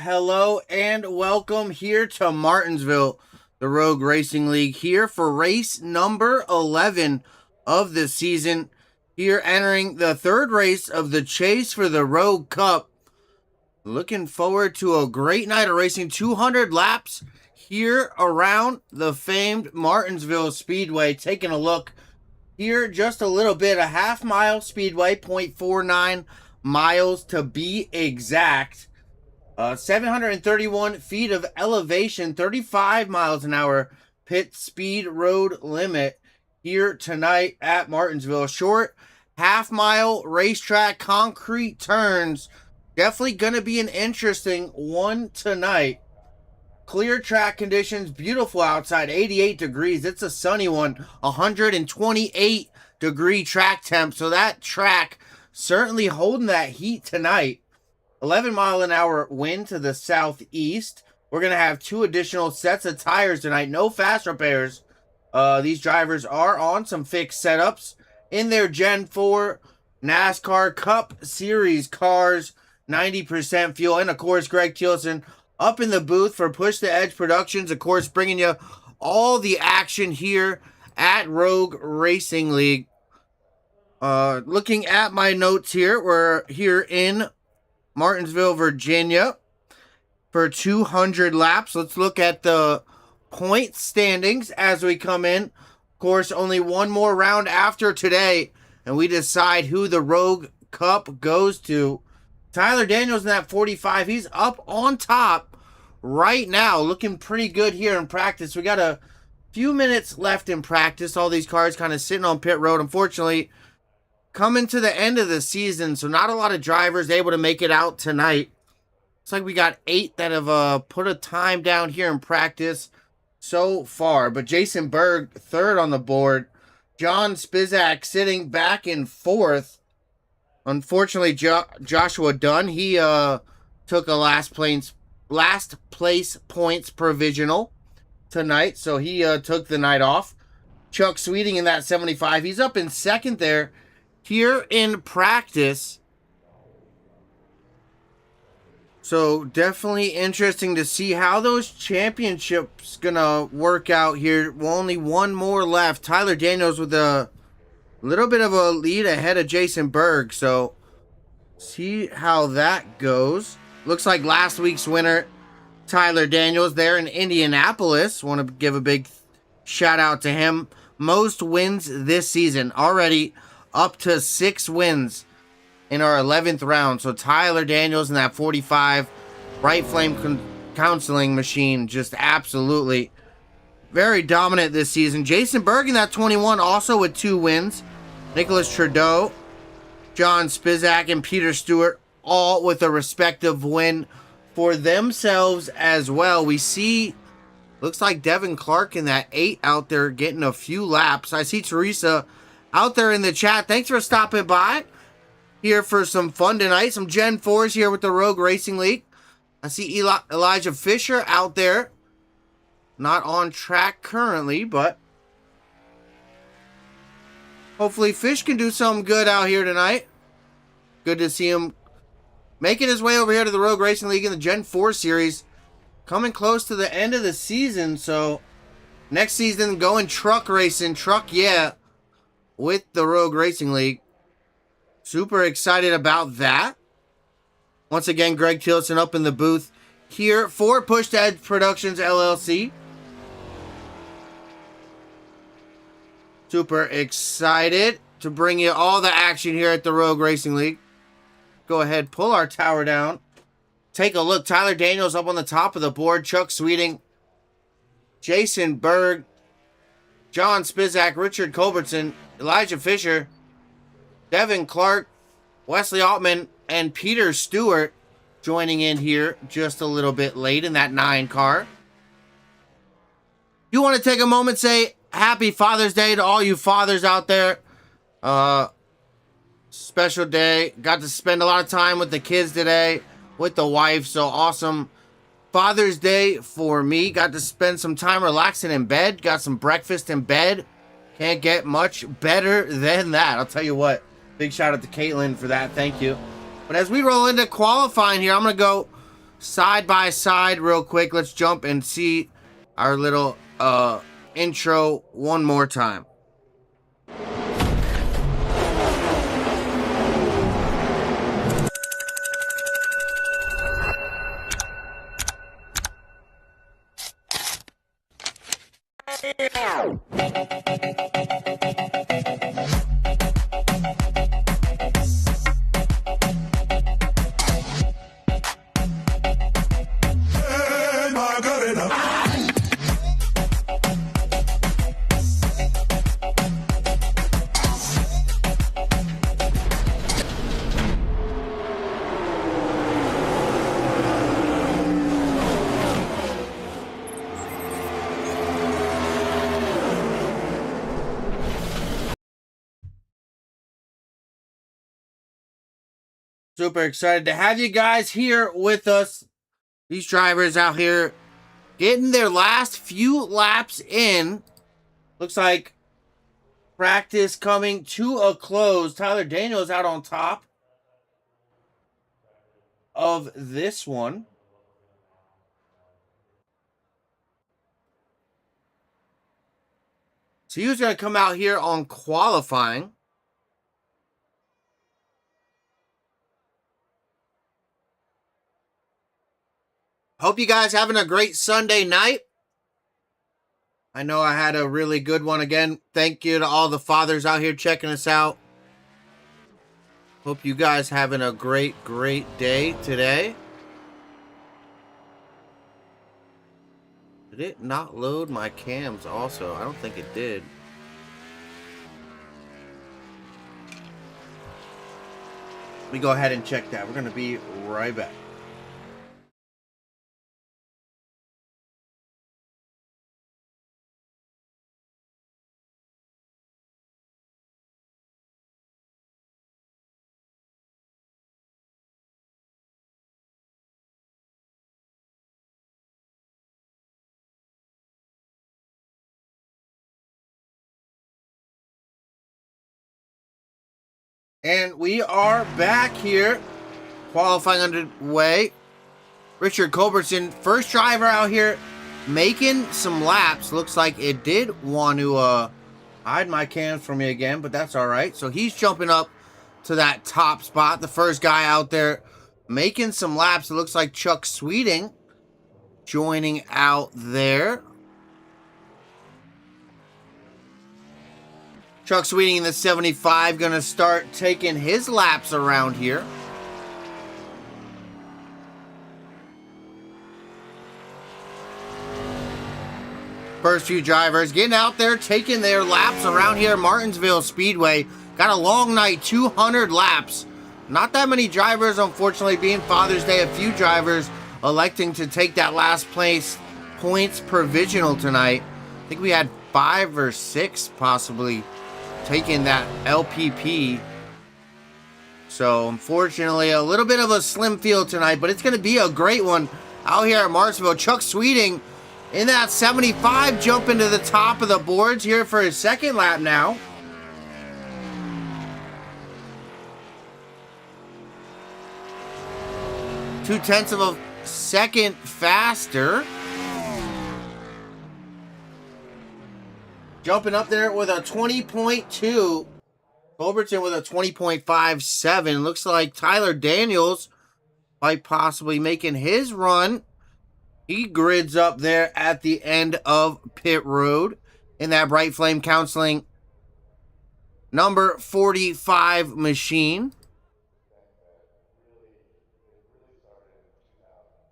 Hello, and welcome here to Martinsville, the Rogue Racing League, here for race number 11 of the season. Here entering the third race of the chase for the Rogue Cup. Looking forward to a great night of racing, 200 laps here around the famed Martinsville Speedway. Taking a look here just a little bit, a half-mile speedway, 0.49 miles to be exact. 731 feet of elevation, 35 miles an hour pit speed road limit here tonight at Martinsville. Short half-mile racetrack, concrete turns. Definitely going to be an interesting one tonight. Clear track conditions, beautiful outside, 88 degrees. It's a sunny one, 128 degree track temp. So that track certainly holding that heat tonight. 11 mile an hour wind to the southeast. We're going to have 2 additional sets of tires tonight. No fast repairs. These drivers are on some fixed setups in their Gen 4 NASCAR Cup Series cars. 90% fuel. And, of course, Greg Thielsen up in the booth for Push the Edge Productions. Of course, bringing you all the action here at Rogue Racing League. Looking at my notes here, we're here in Martinsville, Virginia for 200 laps. Let's look at the point standings as we come in. Of course, only one more round after today, and we decide who the Rogue Cup goes to. Tyler Daniels in that 45. He's up on top right now, looking pretty good here in practice. We got a few minutes left in practice. All these cars kind of sitting on pit road. Unfortunately, coming to the end of the season, so not a lot of drivers able to make it out tonight. Looks like we got 8 that have put a time down here in practice so far. But Jason Berg, third on the board. John Spizak sitting back in fourth. Unfortunately, Joshua Dunn, he took a last place points provisional tonight, so he took the night off. Chuck Sweeting in that 75. He's up in second there. Here in practice. So definitely interesting to see how those championships gonna work out here. Only one more left. Tyler Daniels with a little bit of a lead ahead of Jason Berg. So see how that goes. Looks like last week's winner, Tyler Daniels, there in Indianapolis. Want to give a big shout out to him. Most wins this season. Already up to 6 wins in our 11th round. So Tyler Daniels in that 45. Bright Flame Counseling Machine. Just absolutely very dominant this season. Jason Berg in that 21 also with 2 wins. Nicholas Trudeau, John Spizak, and Peter Stewart all with a respective win for themselves as well. We see, looks like Devin Clark in that 8 out there getting a few laps. I see Teresa out there in the chat. Thanks for stopping by here for some fun tonight. Some Gen 4s here with the Rogue Racing League. I see Elijah Fisher out there. Not on track currently, but hopefully Fish can do something good out here tonight. Good to see him making his way over here to the Rogue Racing League in the Gen 4 series. Coming close to the end of the season, so next season going truck racing. With the Rogue Racing League. Super excited about that. Once again, Greg Thielsen up in the booth here for Push the Edge Productions, LLC. Super excited to bring you all the action here at the Rogue Racing League. Go ahead, pull our tower down. Take a look. Tyler Daniels up on the top of the board. Chuck Sweeting, Jason Berg, John Spizak, Richard Culbertson, Elijah Fisher, Devin Clark, Wesley Altman, and Peter Stewart joining in here just a little bit late in that 9 car. You want to take a moment, say happy Father's Day to all you fathers out there. Special day. Got to spend a lot of time with the kids today, with the wife. So awesome Father's Day for me. Got to spend some time relaxing in bed. Got some breakfast in bed. Can't get much better than that. I'll tell you what. Big shout out to Caitlin for that. Thank you. But as we roll into qualifying here, I'm going to go side by side real quick. Let's jump and see our little intro one more time. Super excited to have you guys here with us. These drivers out here getting their last few laps in. Looks like practice coming to a close. Tyler Daniels out on top of this one. So he was going to come out here on qualifying. Hope you guys having a great Sunday night. I know I had a really good one again. Thank you to all the fathers out here checking us out. Hope you guys having a great day today. Did it not load my cams also? I don't think it did. Let me go ahead and check that. We're going to be right back. And we are back here. Qualifying underway. Richard Culbertson, first driver out here, making some laps. Looks like it did want to hide my cams from me again, but that's all right. So he's jumping up to that top spot. The first guy out there making some laps. It looks like Chuck Sweeting joining out there. Chuck Sweeting in the 75 going to start taking his laps around here. First few drivers getting out there, taking their laps around here at Martinsville Speedway. Got a long night, 200 laps. Not that many drivers, unfortunately, being Father's Day. A few drivers electing to take that last place points provisional tonight. I think we had 5 or 6 possibly taking that LPP. So, unfortunately, a little bit of a slim field tonight, but it's going to be a great one out here at Martinsville. Chuck Sweeting in that 75, jumping to the top of the boards here for his second lap now. Two-tenths of a second faster. Jumping up there with a 20.2. Culbertson with a 20.57. Looks like Tyler Daniels might possibly making his run. He grids up there at the end of pit road in that Bright Flame Counseling number 45 machine.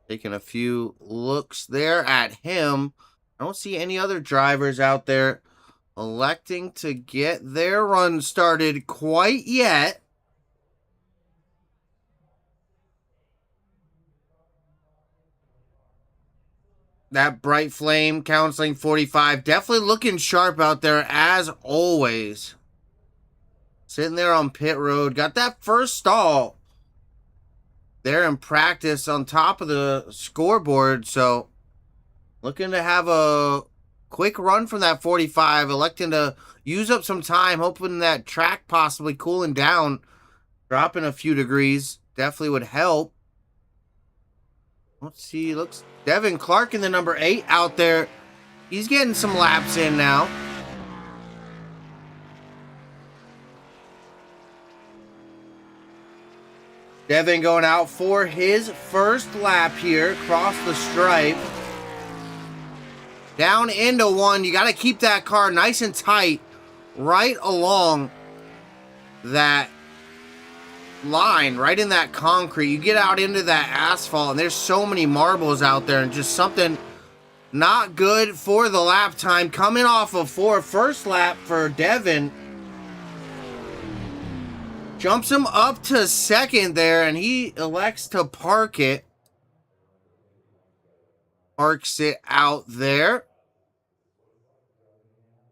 Taking a few looks there at him. I don't see any other drivers out there electing to get their run started quite yet. That bright flame counseling 45. Definitely looking sharp out there as always. Sitting there on pit road. Got that first stall there in practice on top of the scoreboard. So looking to have a quick run from that 45. Electing to use up some time. Hoping that track possibly cooling down. Dropping a few degrees. Definitely would help. Let's see. Looks Devin Clark in the number 8 out there. He's getting some laps in now. Devin going out for his first lap here across the stripe. Down into 1. You got to keep that car nice and tight right along that line, right in that concrete. You get out into that asphalt and there's so many marbles out there, and just something not good for the lap time. Coming off of 4, first lap for Devin. Jumps him up to 2nd there, and he elects to park it. Parks it out there.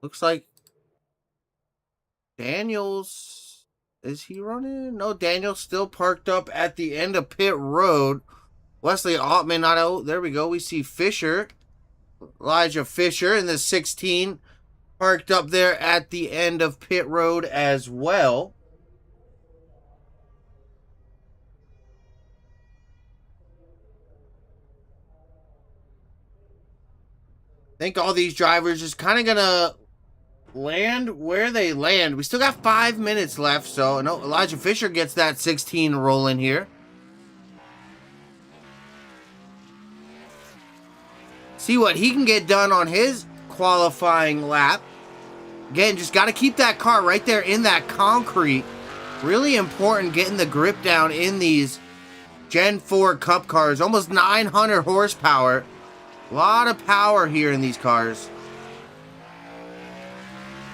Looks like Daniels... Is he running? No, Daniel's still parked up at the end of pit road. Wesley Altman not out. There we go. We see Fisher. Elijah Fisher in the 16. Parked up there at the end of pit road as well. I think all these drivers just kind of going to land where they land. We still got 5 minutes left, so no, Elijah Fisher gets that 16 rolling here. See what he can get done on his qualifying lap. Again, just got to keep that car right there in that concrete. Really important getting the grip down in these Gen 4 Cup cars. Almost 900 horsepower. A lot of power here in these cars.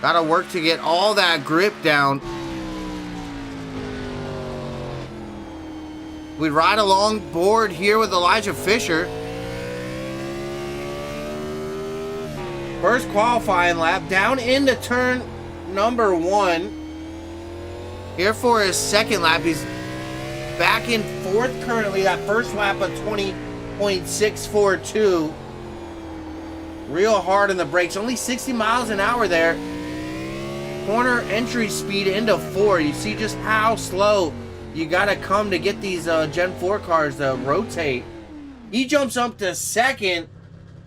Gotta work to get all that grip down. We ride along board here with Elijah Fisher. First qualifying lap, down into turn number 1. Here for his 2nd lap. He's back in 4th currently. That first lap of 20.642. Real hard on the brakes. Only 60 miles an hour there. Corner entry speed into 4. You see just how slow you gotta come to get these Gen 4 cars to rotate. He jumps up to 2nd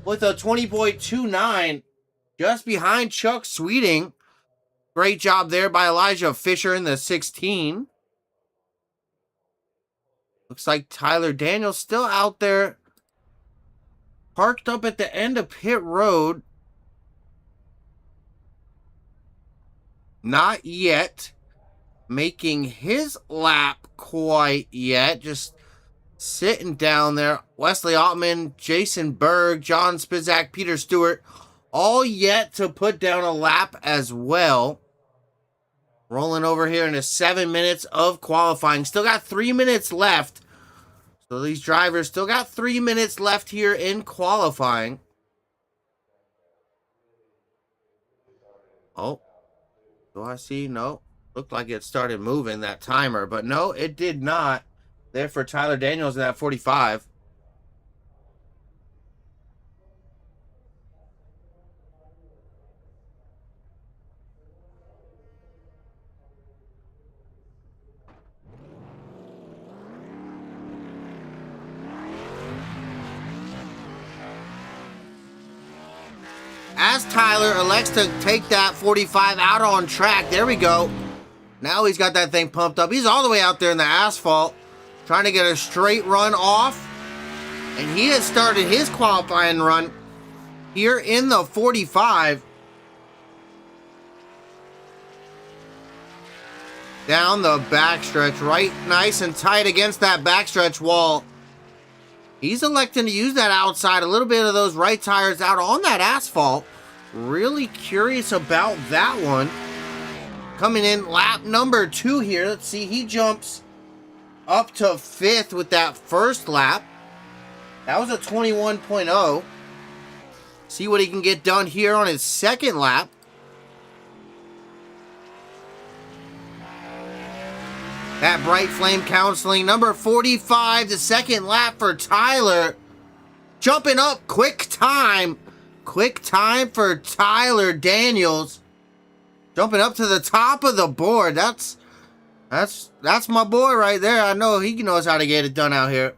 with a 20.29, just behind Chuck Sweeting. Great job there by Elijah Fisher in the 16. Looks like Tyler Daniels still out there, parked up at the end of pit road. Not yet making his lap quite yet. Just sitting down there. Wesley Ottman, Jason Berg, John Spizak, Peter Stewart, all yet to put down a lap as well. Rolling over here into 7 minutes of qualifying. Still got 3 minutes left. So these drivers still got 3 minutes left here in qualifying. Oh. Do I see? No. Looked like it started moving, that timer. But no, it did not. There for Tyler Daniels in that 45. As Tyler elects to take that 45 out on track. There we go. Now he's got that thing pumped up. He's all the way out there in the asphalt, trying to get a straight run off. And he has started his qualifying run here in the 45. Down the backstretch, right nice and tight against that backstretch wall. He's electing to use that outside, a little bit of those right tires out on that asphalt. Really curious about that one. Coming in lap number 2 here. Let's see, he jumps up to 5th with that first lap. That was a 21.0. See what he can get done here on his second lap. That bright flame counseling, number 45, the second lap for Tyler. Jumping up, quick time. Quick time for Tyler Daniels. Jumping up to the top of the board. That's my boy right there. I know he knows how to get it done out here.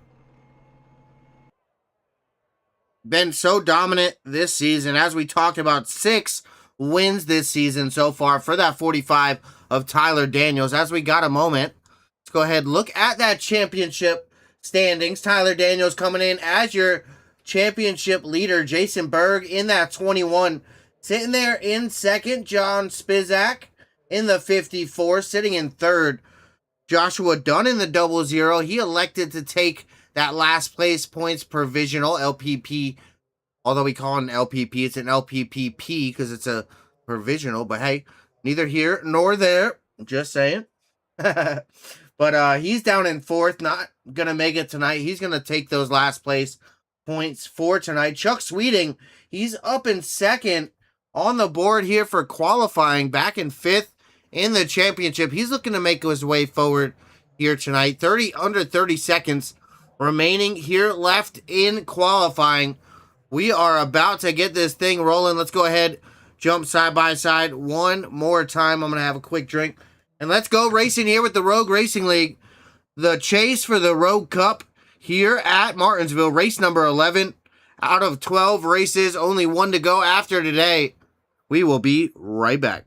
Been so dominant this season. As we talked about, 6 wins this season so far for that 45 of Tyler Daniels. As we got a moment, let's go ahead and look at that championship standings. Tyler Daniels coming in as your championship leader. Jason Berg in that 21. Sitting there in second, John Spizak in the 54. Sitting in third, Joshua Dunn in the 00. He elected to take that last place points provisional, LPP. Although we call it an LPP, it's an LPPP because it's a provisional. But hey, neither here nor there. Just saying. But he's down in 4th, not going to make it tonight. He's going to take those last place points for tonight. Chuck Sweeting, he's up in 2nd on the board here for qualifying, back in 5th in the championship. He's looking to make his way forward here tonight. Under 30 seconds remaining here left in qualifying. We are about to get this thing rolling. Let's go ahead, jump side by side one more time. I'm going to have a quick drink. And let's go racing here with the Rogue Racing League. The chase for the Rogue Cup here at Martinsville. Race number 11. Out of 12 races, only 1 to go after today. We will be right back.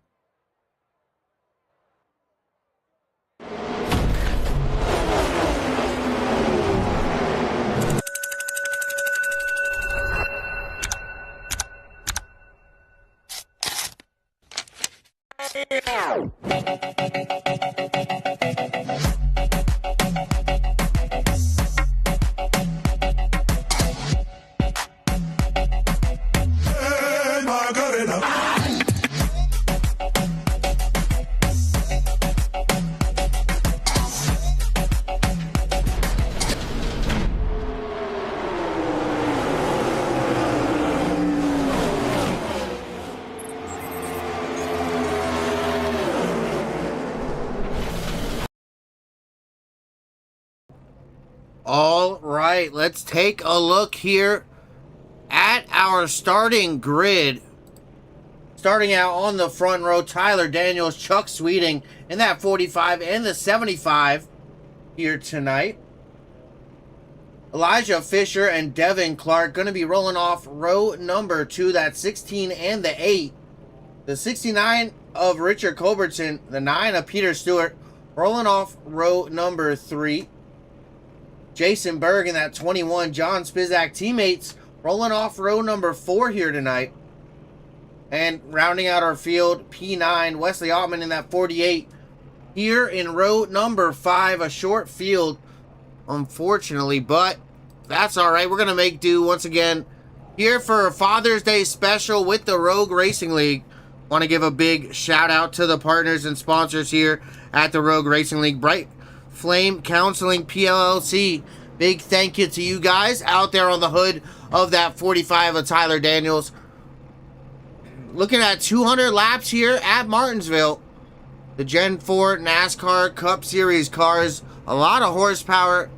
All right, let's take a look here at our starting grid. Starting out on the front row, Tyler Daniels, Chuck Sweeting in that 45 and the 75 here tonight. Elijah Fisher and Devin Clark going to be rolling off row number 2, that 16 and the 8. The 69 of Richard Culbertson, the 9 of Peter Stewart, rolling off row number 3. Jason Berg in that 21, John Spizak teammates rolling off row number 4 here tonight. And rounding out our field, P9, Wesley Ottman in that 48. Here in row number 5, a short field, unfortunately, but that's all right. We're going to make do once again here for a Father's Day special with the Rogue Racing League. Want to give a big shout out to the partners and sponsors here at the Rogue Racing League. Bright Flame Counseling PLLC. Big thank you to you guys out there on the hood of that 45 of Tyler Daniels. Looking at 200 laps here at Martinsville. The Gen 4 NASCAR Cup Series cars. A lot of horsepower.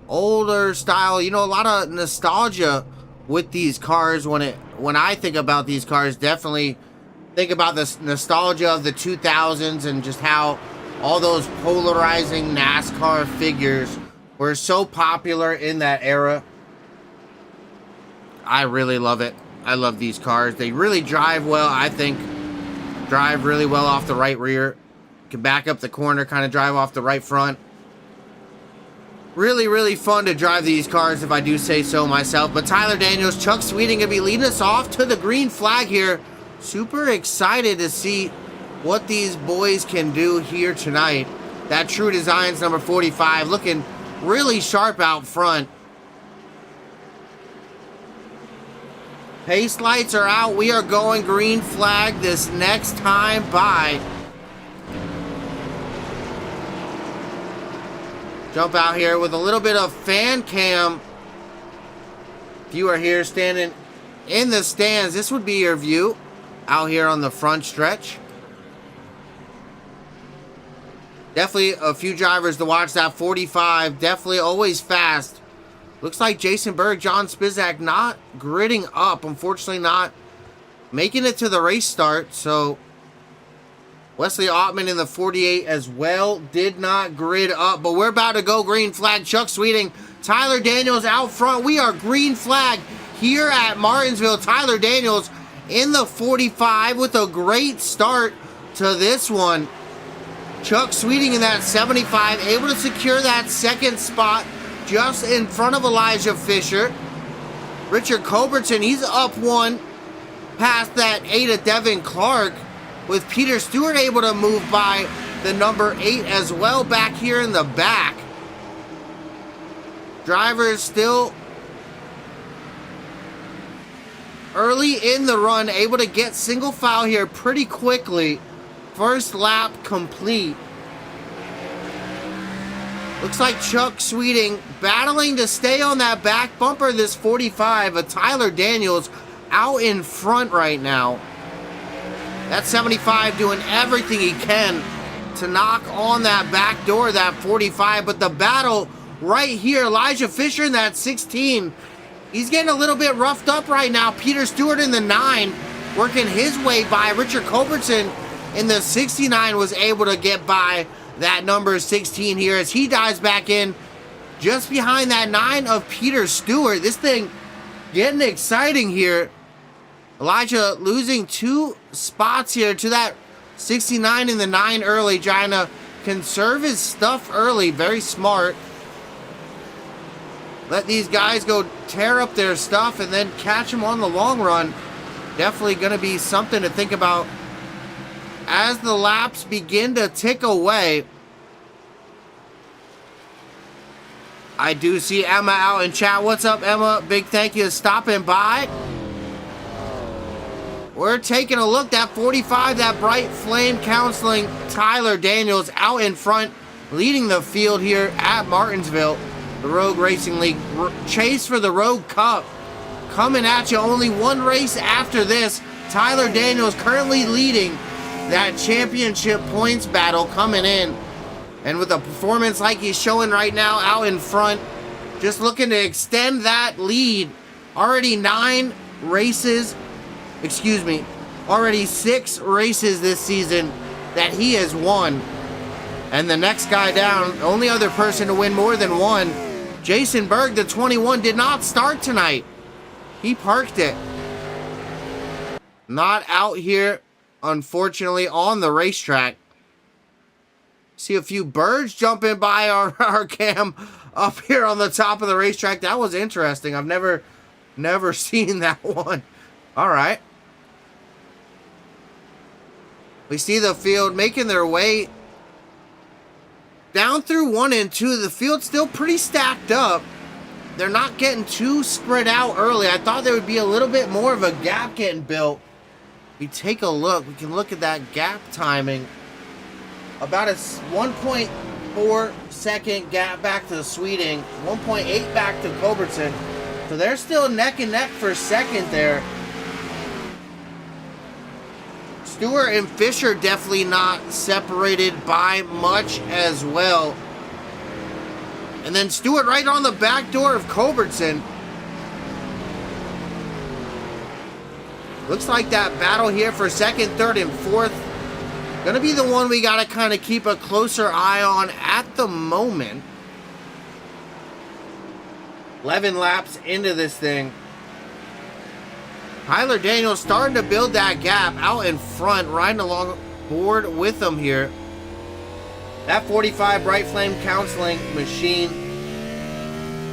Older style. You know, a lot of nostalgia with these cars. When I think about these cars, definitely think about the nostalgia of the 2000s and just how all those polarizing NASCAR figures were so popular in that era. I really love it. I love these cars. They really drive well, I think. Drive really well off the right rear. Can back up the corner, kind of drive off the right front. Really, really fun to drive these cars, if I do say so myself. But Tyler Daniels, Chuck Sweeting going to be leading us off to the green flag here. Super excited to see what these boys can do here tonight. That True Designs number 45 looking really sharp out front. Pace lights are out. We are going green flag this next time by. Jump out here with a little bit of fan cam. If you are here standing in the stands, this would be your view out here on the front stretch. Definitely a few drivers to watch. That 45, definitely always fast. Looks like Jason Berg, John Spizak not gridding up. Unfortunately, not making it to the race start. So Wesley Ottman in the 48 as well did not grid up. But we're about to go green flag. Chuck Sweeting, Tyler Daniels out front. We are green flag here at Martinsville. Tyler Daniels in the 45 with a great start to this one. Chuck Sweeting in that 75, able to secure that second spot just in front of Elijah Fisher. Richard Culbertson, he's up one past that 8 of Devin Clark, with Peter Stewart able to move by the number 8 as well back here in the back. Drivers still early in the run, able to get single file here pretty quickly. First lap complete. Looks like Chuck Sweeting battling to stay on that back bumper, this 45, of Tyler Daniels out in front right now. That 75 doing everything he can to knock on that back door, that 45, but the battle right here, Elijah Fisher in that 16, he's getting a little bit roughed up right now. Peter Stewart in the 9, working his way by. Richard Culbertson in the 69 was able to get by that number 16 here as he dives back in just behind that 9 of Peter Stewart. This thing getting exciting here. Elijah losing 2 spots here to that 69 in the 9 early, trying to conserve his stuff early. Very smart. Let these guys go tear up their stuff and then catch them on the long run. Definitely going to be something to think about as the laps begin to tick away. I do see Emma out in chat. What's up, Emma? Big thank you for stopping by. We're taking a look. That 45, that bright flame counseling Tyler Daniels out in front, leading the field here at Martinsville. The Rogue Racing League chase for the Rogue Cup coming at you. Only one race after this. Tyler Daniels currently leading that championship points battle coming in. And with a performance like he's showing right now out in front, just looking to extend that lead. Already 6 races this season that he has won. And the next guy down, only other person to win more than one, Jason Berg, the 21, did not start tonight. He parked it. Not out here, unfortunately, on the racetrack. See a few birds jumping by our cam up here on the top of the racetrack. That was interesting. I've never seen that one. All right. We see the field making their way down through 1 and 2. The field's still pretty stacked up. They're not getting too spread out early. I thought there would be a little bit more of a gap getting built. We take a look. We can look at that gap timing. About a 1.4 second gap back to Sweeting. 1.8 back to Culbertson. So they're still neck and neck for second there. Stewart and Fisher definitely not separated by much as well. And then Stewart right on the back door of Culbertson. Looks like that battle here for second, third, and fourth gonna be the one we gotta kind of keep a closer eye on at the moment. 11 laps into this thing. Tyler Daniels starting to build that gap out in front, riding along board with them here. That 45 Bright Flame Counseling machine,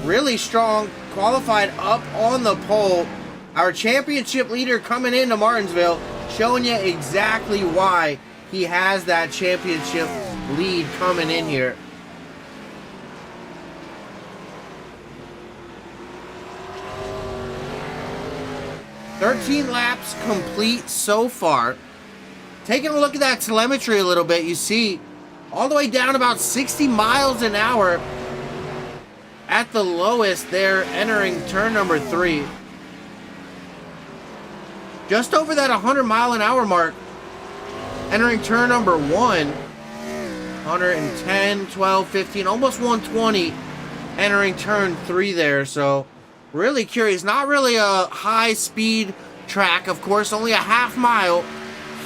really strong, qualified up on the pole. Our championship leader coming into Martinsville, showing you exactly why he has that championship lead coming in here. 13 laps complete so far. Taking a look at that telemetry a little bit, you see all the way down about 60 miles an hour at the lowest there, entering turn number 3. Just over that 100 mile an hour mark, entering turn number 1. 110, 12, 15, almost 120, entering turn 3 there. So really curious. Not really a high speed track, of course, only a half mile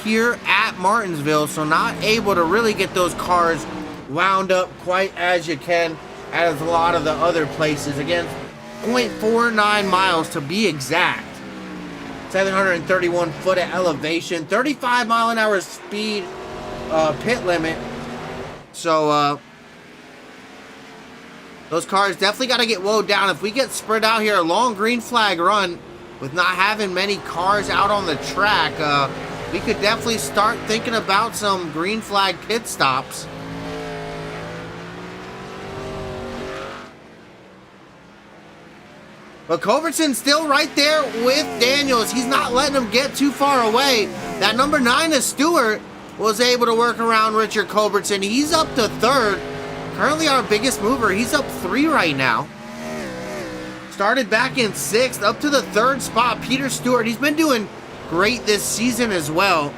here at Martinsville, so not able to really get those cars wound up quite as you can as a lot of the other places. Again, 0.49 miles to be exact. 731 foot of elevation, 35 mile an hour speed pit limit. So those cars definitely got to get woed down. If we get spread out here, a long green flag run with not having many cars out on the track, we could definitely start thinking about some green flag pit stops. But Culbertson's still right there with Daniels. He's not letting him get too far away. That number 9 is Stewart, was able to work around Richard Culbertson. He's up to 3rd. Currently our biggest mover. He's up 3 right now. Started back in 6th, up to the 3rd spot. Peter Stewart, he's been doing great this season as well.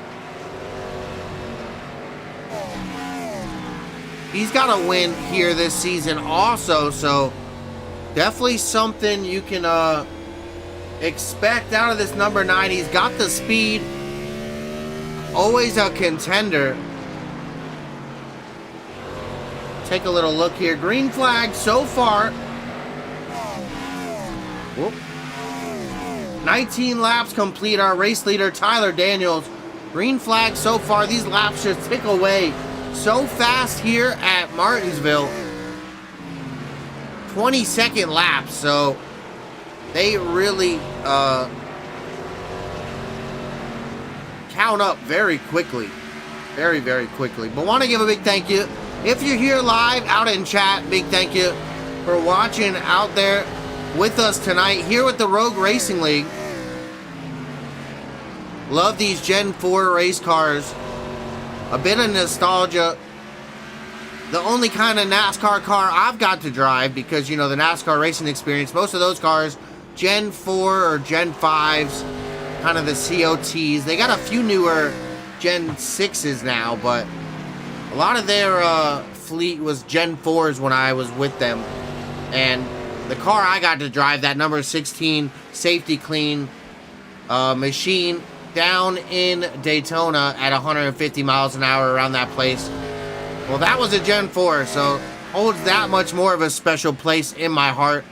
He's got a win here this season also, so definitely something you can expect out of this number 9. He's got the speed. Always a contender. Take a little look here. Green flag so far. Whoop. 19 laps complete. Our race leader, Tyler Daniels. Green flag so far. These laps just tick away so fast here at Martinsville. 20-second laps, so they really count up very quickly. Very, very quickly. But want to give a big thank you. If you're here live out in chat, big thank you for watching out there with us tonight here with the Rogue Racing League. Love these Gen 4 race cars. A bit of nostalgia. The only kind of NASCAR car I've got to drive, because, you know, the NASCAR racing experience, most of those cars, Gen 4 or Gen 5s, kind of the COTs. They got a few newer Gen 6s now, but a lot of their fleet was Gen 4s when I was with them. And the car I got to drive, that number 16 safety clean machine down in Daytona at 150 miles an hour around that place. Well, that was a Gen 4, so holds that much more of a special place in my heart.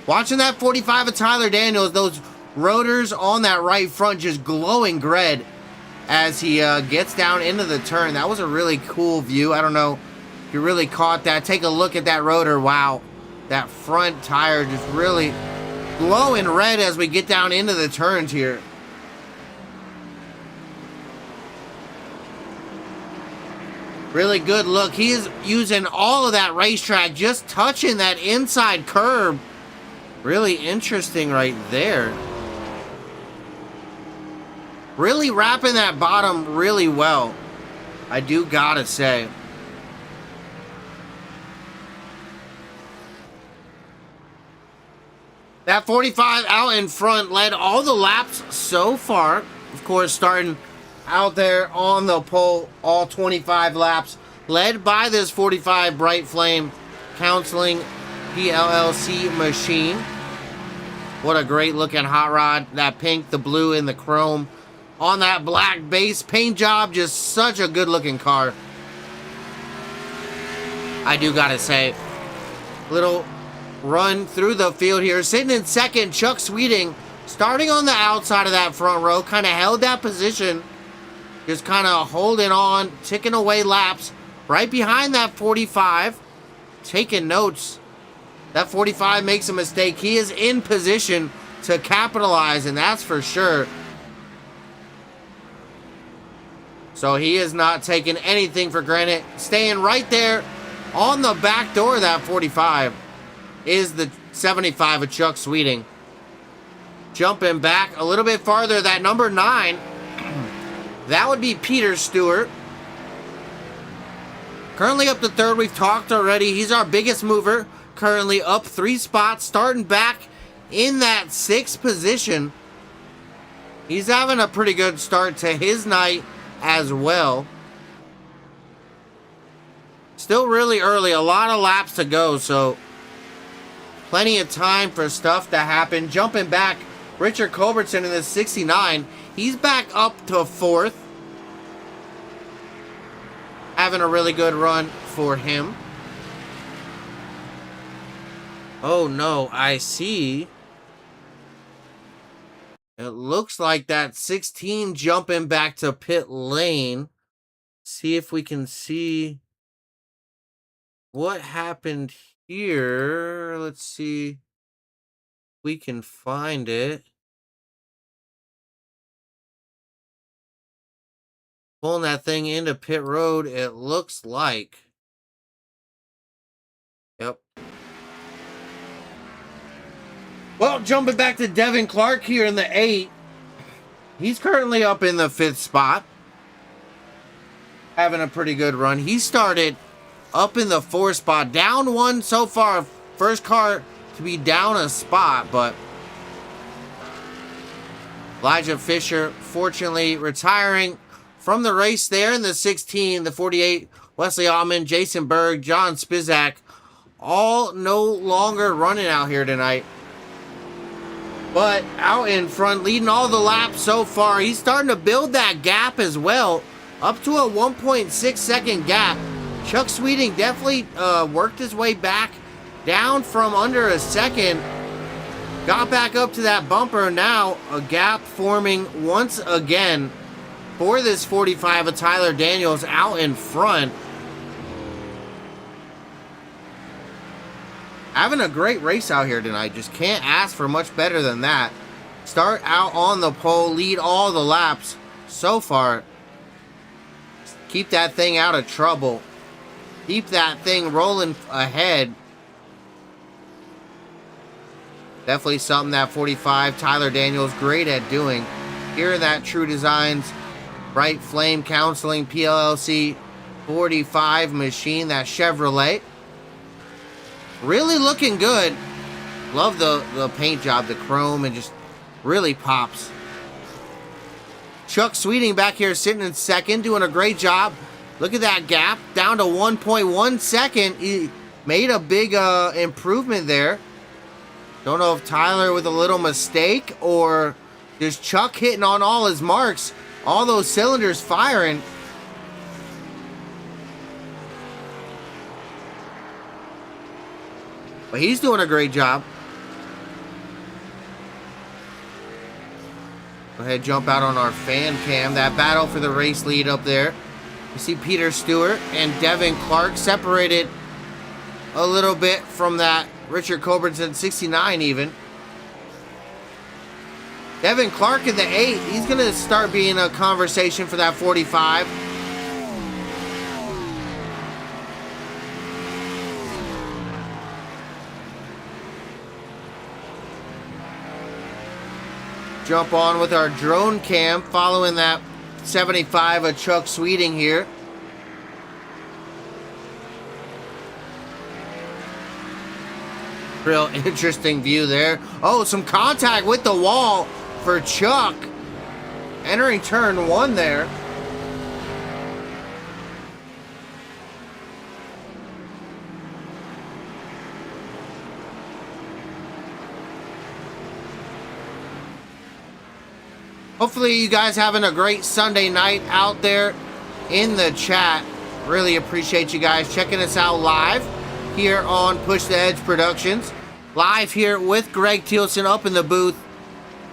Watching that 45 of Tyler Daniels, those rotors on that right front just glowing red as he gets down into the turn. That was a really cool view. I don't know if you really caught that. Take a look at that rotor. Wow. That front tire just really glowing red as we get down into the turns here. Really good look. He is using all of that racetrack, just touching that inside curb. Really interesting right there. Really wrapping that bottom really well, I do gotta say. That 45 out in front led all the laps so far. Of course, starting out there on the pole, all 25 laps, led by this 45 Bright Flame Counseling PLLC machine. What a great looking hot rod. That pink, the blue, and the chrome on that black base. Paint job, just such a good looking car. I do gotta say, little run through the field here. Sitting in second, Chuck Sweeting, starting on the outside of that front row, kind of held that position. Just kind of holding on, ticking away laps. Right behind that 45, taking notes. That 45 makes a mistake. He is in position to capitalize, and that's for sure. So he is not taking anything for granted. Staying right there on the back door of that 45 is the 75 of Chuck Sweeting. Jumping back a little bit farther, that number 9, that would be Peter Stewart. Currently up to 3rd, we've talked already. He's our biggest mover. Currently up 3 spots, starting back in that 6th position. He's having a pretty good start to his night as well. Still really early, a lot of laps to go, so plenty of time for stuff to happen. Jumping back, Richard Culbertson in the 69. He's back up to 4th. Having a really good run for him. Oh no, I see. It looks like that 16 jumping back to pit lane. See if we can see what happened here. Let's see if we can find it. Pulling that thing into pit road, it looks like. Yep. Well, jumping back to Devin Clark here in the 8. He's currently up in the 5th spot. Having a pretty good run. He started up in the 4th spot. Down 1 so far. First car to be down a spot, but Elijah Fisher fortunately retiring from the race there in the 16, the 48, Wesley Allman, Jason Berg, John Spizak, all no longer running out here tonight. But out in front, leading all the laps so far. He's starting to build that gap as well, up to a 1.6 second gap. Chuck Sweeting definitely worked his way back down from under a second. Got back up to that bumper. Now a gap forming once again for this 45 of Tyler Daniels out in front. Having a great race out here tonight. Just can't ask for much better than that. Start out on the pole, lead all the laps so far. Keep that thing out of trouble. Keep that thing rolling ahead. Definitely something that 45 Tyler Daniels great at doing. Here in that True Designs Bright Flame Counseling PLLC 45 machine, that Chevrolet. Really looking good. Love the paint job, the chrome, and just really pops. Chuck Sweeting back here sitting in 2nd, doing a great job. Look at that gap, down to 1.1 second. He made a big improvement there. Don't know if Tyler with a little mistake or just Chuck hitting on all his marks. All those cylinders firing. But he's doing a great job. Go ahead, jump out on our fan cam. That battle for the race lead up there. You see Peter Stewart and Devin Clark separated a little bit from that Richard Culbertson 69 even. Devin Clark in the 8. He's going to start being a conversation for that 45. Jump on with our drone cam following that 75 of Chuck Sweeting here. Real interesting view there. Oh, some contact with the wall for Chuck. Entering turn 1 there. Hopefully you guys having a great Sunday night out there in the chat. Really appreciate you guys checking us out live here on Push the Edge Productions. Live here with Greg Thielsen up in the booth.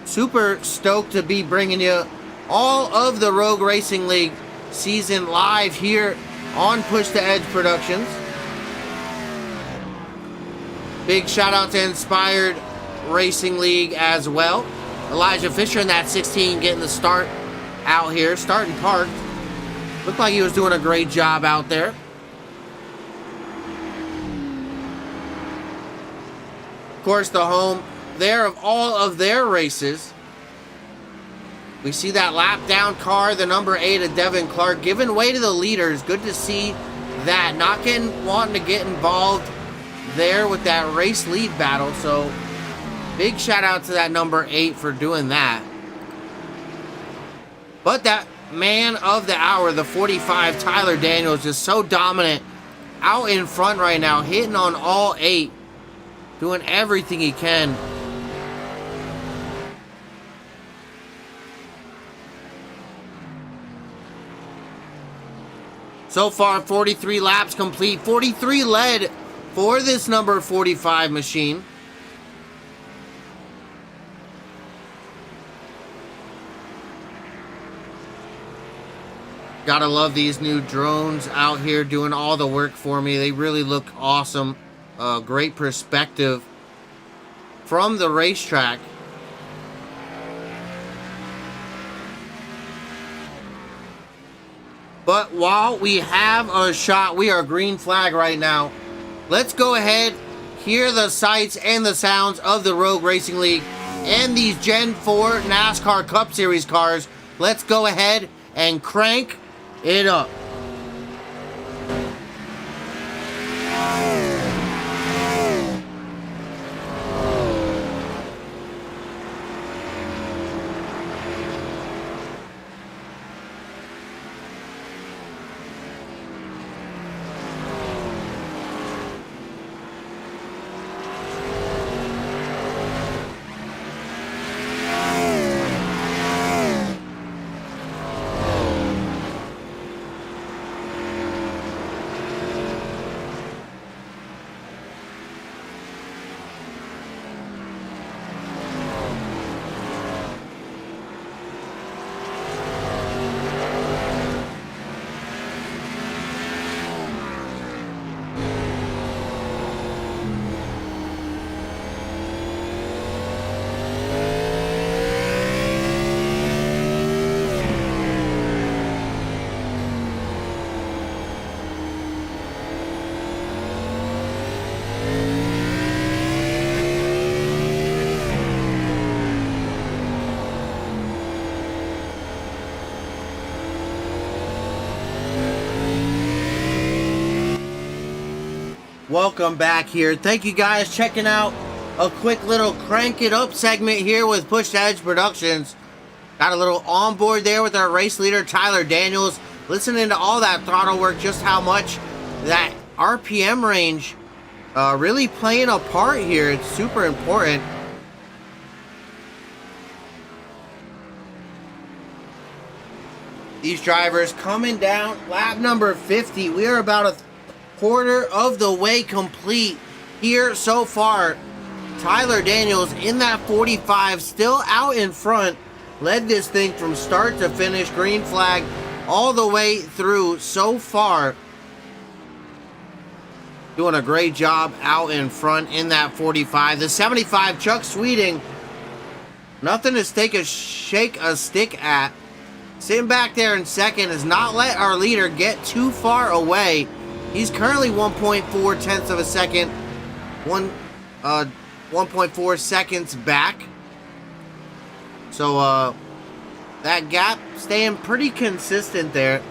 Super stoked to be bringing you all of the Rogue Racing League season live here on Push the Edge Productions. Big shout out to Inspired Racing League as well. Elijah Fisher in that 16 getting the start out here, starting parked. Looked like he was doing a great job out there. Of course, the home there of all of their races. We see that lap down car, the number 8 of Devin Clark, giving way to the leaders. Good to see that. Not wanting to get involved there with that race lead battle. So big shout out to that number 8 for doing that. But that man of the hour, the 45, Tyler Daniels, is so dominant out in front right now, hitting on all 8, doing everything he can. So far, 43 laps complete, 43 led for this number 45 machine. Gotta love these new drones out here doing all the work for me. They really look awesome. Great perspective from the racetrack. But while we have a shot, we are green flag right now. Let's go ahead, hear the sights and the sounds of the Rogue Racing League and these Gen 4 NASCAR Cup Series cars. Let's go ahead and crank it up. Welcome back here. Thank you guys checking out a quick little crank it up segment here with Push to Edge Productions. Got a little onboard there with our race leader Tyler Daniels, listening to all that throttle work, just how much that RPM range really playing a part here. It's super important. These drivers coming down lap number 50. We are about a quarter of the way complete here so far. Tyler Daniels in that 45, still out in front, led this thing from start to finish, green flag all the way through so far. Doing a great job out in front in that 45. The 75, Chuck Sweeting, nothing to shake a stick at. Sitting back there in second, has not let our leader get too far away. He's currently 1.4 tenths of a second, 1.4 seconds back. So that gap staying pretty consistent there.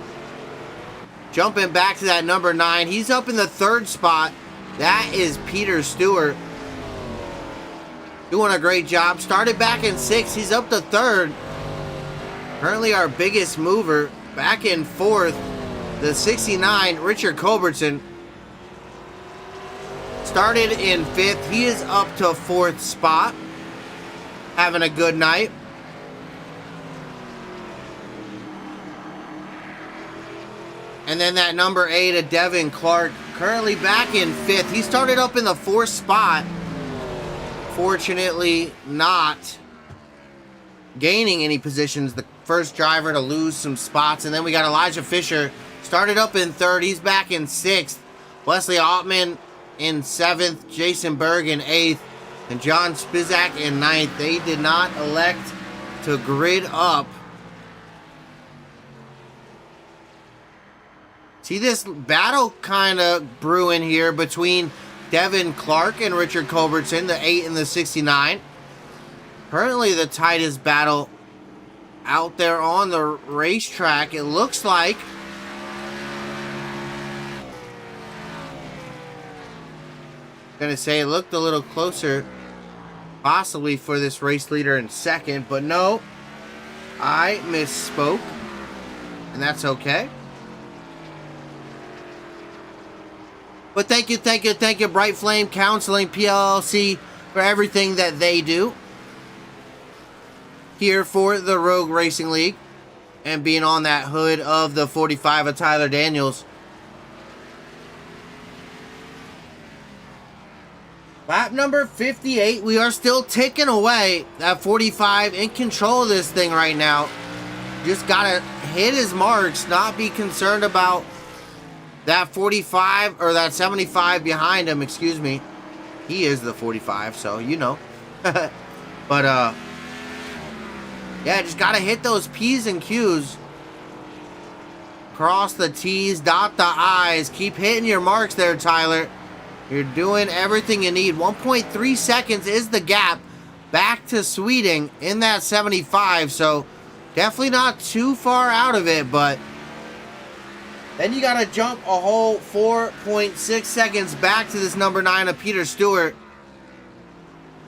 Jumping back to that number 9, he's up in the 3rd spot. That is Peter Stewart. Doing a great job. Started back in 6th, he's up to 3rd. Currently our biggest mover, back in 4th. The 69, Richard Culbertson, started in 5th. He is up to 4th spot. Having a good night. And then that number 8 of Devin Clark, currently back in 5th. He started up in the 4th spot. Fortunately, not gaining any positions. The first driver to lose some spots. And then we got Elijah Fisher, started up in 3rd. He's back in 6th. Wesley Altman in 7th. Jason Berg in 8th. And John Spizak in 9th. They did not elect to grid up. See this battle kind of brewing here between Devin Clark and Richard Culbertson, the 8 and the 69. Currently the tightest battle out there on the racetrack, it looks like. Gonna say it looked a little closer possibly for this race leader in second, but no, I misspoke, and that's okay. But thank you, Bright Flame Counseling PLLC, for everything that they do here for the Rogue Racing League and being on that hood of the 45 of Tyler Daniels. Lap number 58, we are still ticking away. That 45 in control of this thing right now. Just gotta hit his marks, not be concerned about that 45 or that 75 behind him, excuse me. He is the 45, so you know. But yeah, just gotta hit those P's and Q's. Cross the T's, dot the I's. Keep hitting your marks there, Tyler. You're doing everything you need. 1.3 seconds is the gap back to Sweeting in that 75, so definitely not too far out of it, but then you got to jump a whole 4.6 seconds back to this number 9 of Peter Stewart.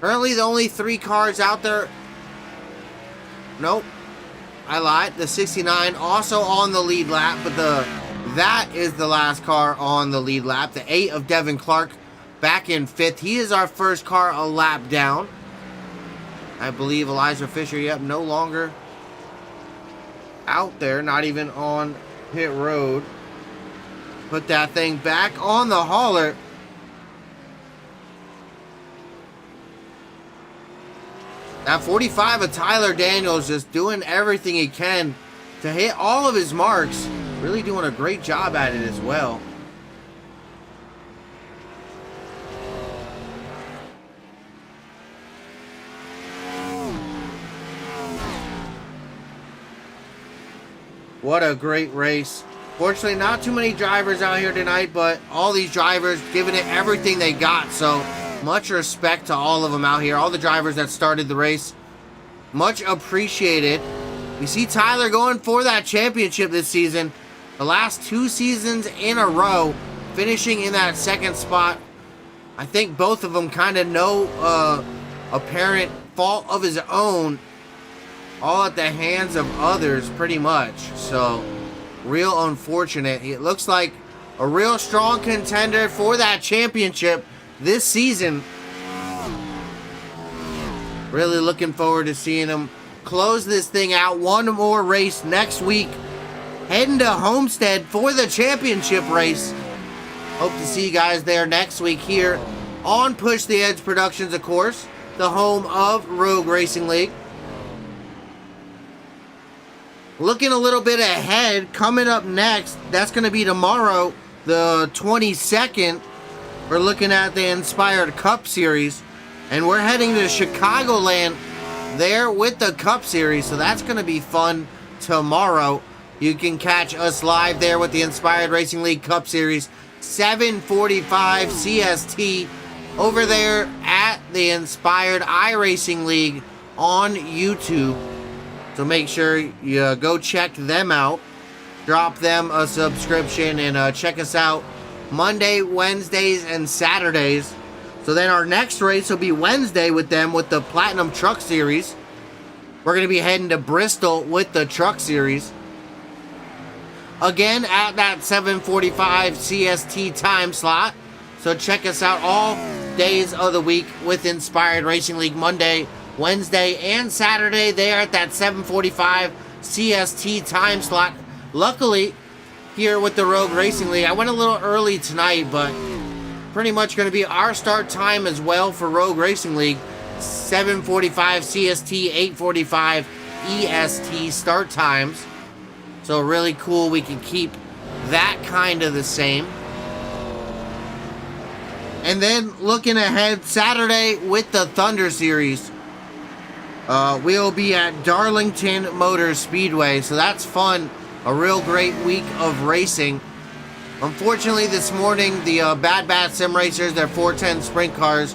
Currently the only 3 cars out there. Nope, I lied. The 69 also on the lead lap, but that is the last car on the lead lap. The 8 of Devin Clark back in 5th. He is our first car a lap down. I believe Elijah Fisher, yep, no longer out there, not even on pit road. Put that thing back on the hauler. That 45 of Tyler Daniels just doing everything he can to hit all of his marks. Really doing a great job at it as well. What a great race. Fortunately, not too many drivers out here tonight, but all these drivers giving it everything they got. So much respect to all of them out here. All the drivers that started the race. Much appreciated. We see Tyler going for that championship this season. The last 2 seasons in a row, finishing in that second spot. I think both of them kind of no apparent fault of his own. All at the hands of others, pretty much. So, real unfortunate. It looks like a real strong contender for that championship this season. Really looking forward to seeing him close this thing out. One more race next week. Heading to Homestead for the championship race. Hope to see you guys there next week here on Push the Edge Productions, of course, the home of Rogue Racing League. Looking a little bit ahead, coming up next, that's going to be tomorrow, the 22nd. We're looking at the Inspired Cup Series, and we're heading to Chicagoland there with the Cup Series, so that's going to be fun tomorrow. You can catch us live there with the Inspired Racing League Cup Series, 7:45 CST, over there at the Inspired iRacing League on YouTube. So make sure you go check them out. Drop them a subscription and check us out Monday, Wednesdays, and Saturdays. So then our next race will be Wednesday with them with the Platinum Truck Series. We're going to be heading to Bristol with the Truck Series. Again, at that 7:45 CST time slot. So check us out all days of the week with Inspired Racing League, Monday, Wednesday, and Saturday there at that 7:45 CST time slot. Luckily, here with the Rogue Racing League, I went a little early tonight, but pretty much going to be our start time as well for Rogue Racing League. 7:45 CST, 8:45 EST start times. So really cool, we can keep that kind of the same. And then looking ahead, Saturday with the Thunder Series. We'll be at Darlington Motor Speedway, so that's fun. A real great week of racing. Unfortunately, this morning, the Bad Bat Sim Racers, their 410 sprint cars,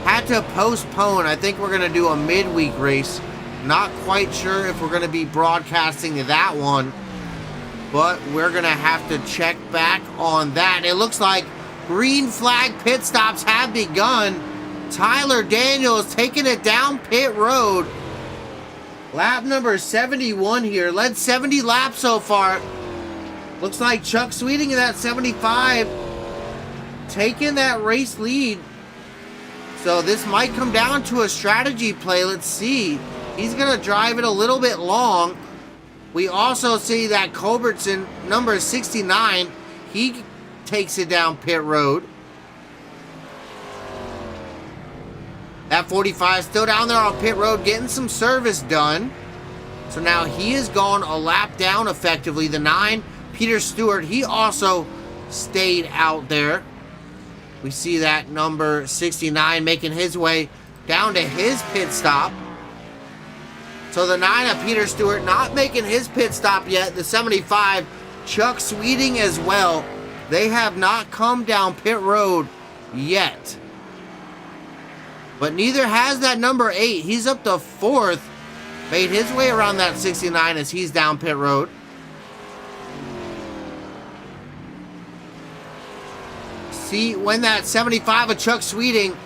had to postpone. I think we're going to do a midweek race. Not quite sure if we're going to be broadcasting that one, but we're going to have to check back on that. It looks like green flag pit stops have begun. Tyler Daniels taking it down pit road. Lap number 71 here. Led 70 laps so far. Looks like Chuck Sweeting in that 75 taking that race lead. So this might come down to a strategy play. Let's see. He's going to drive it a little bit long. We also see that Culbertson, number 69, he takes it down pit road. That 45 still down there on pit road getting some service done. So now he has gone a lap down effectively. The 9, Peter Stewart, he also stayed out there. We see that number 69 making his way down to his pit stop. So the 9 of Peter Stewart not making his pit stop yet. The 75, Chuck Sweeting as well. They have not come down pit road yet. But neither has that number 8. He's up to 4th. Made his way around that 69 as he's down pit road. See, when that 75 of Chuck Sweeting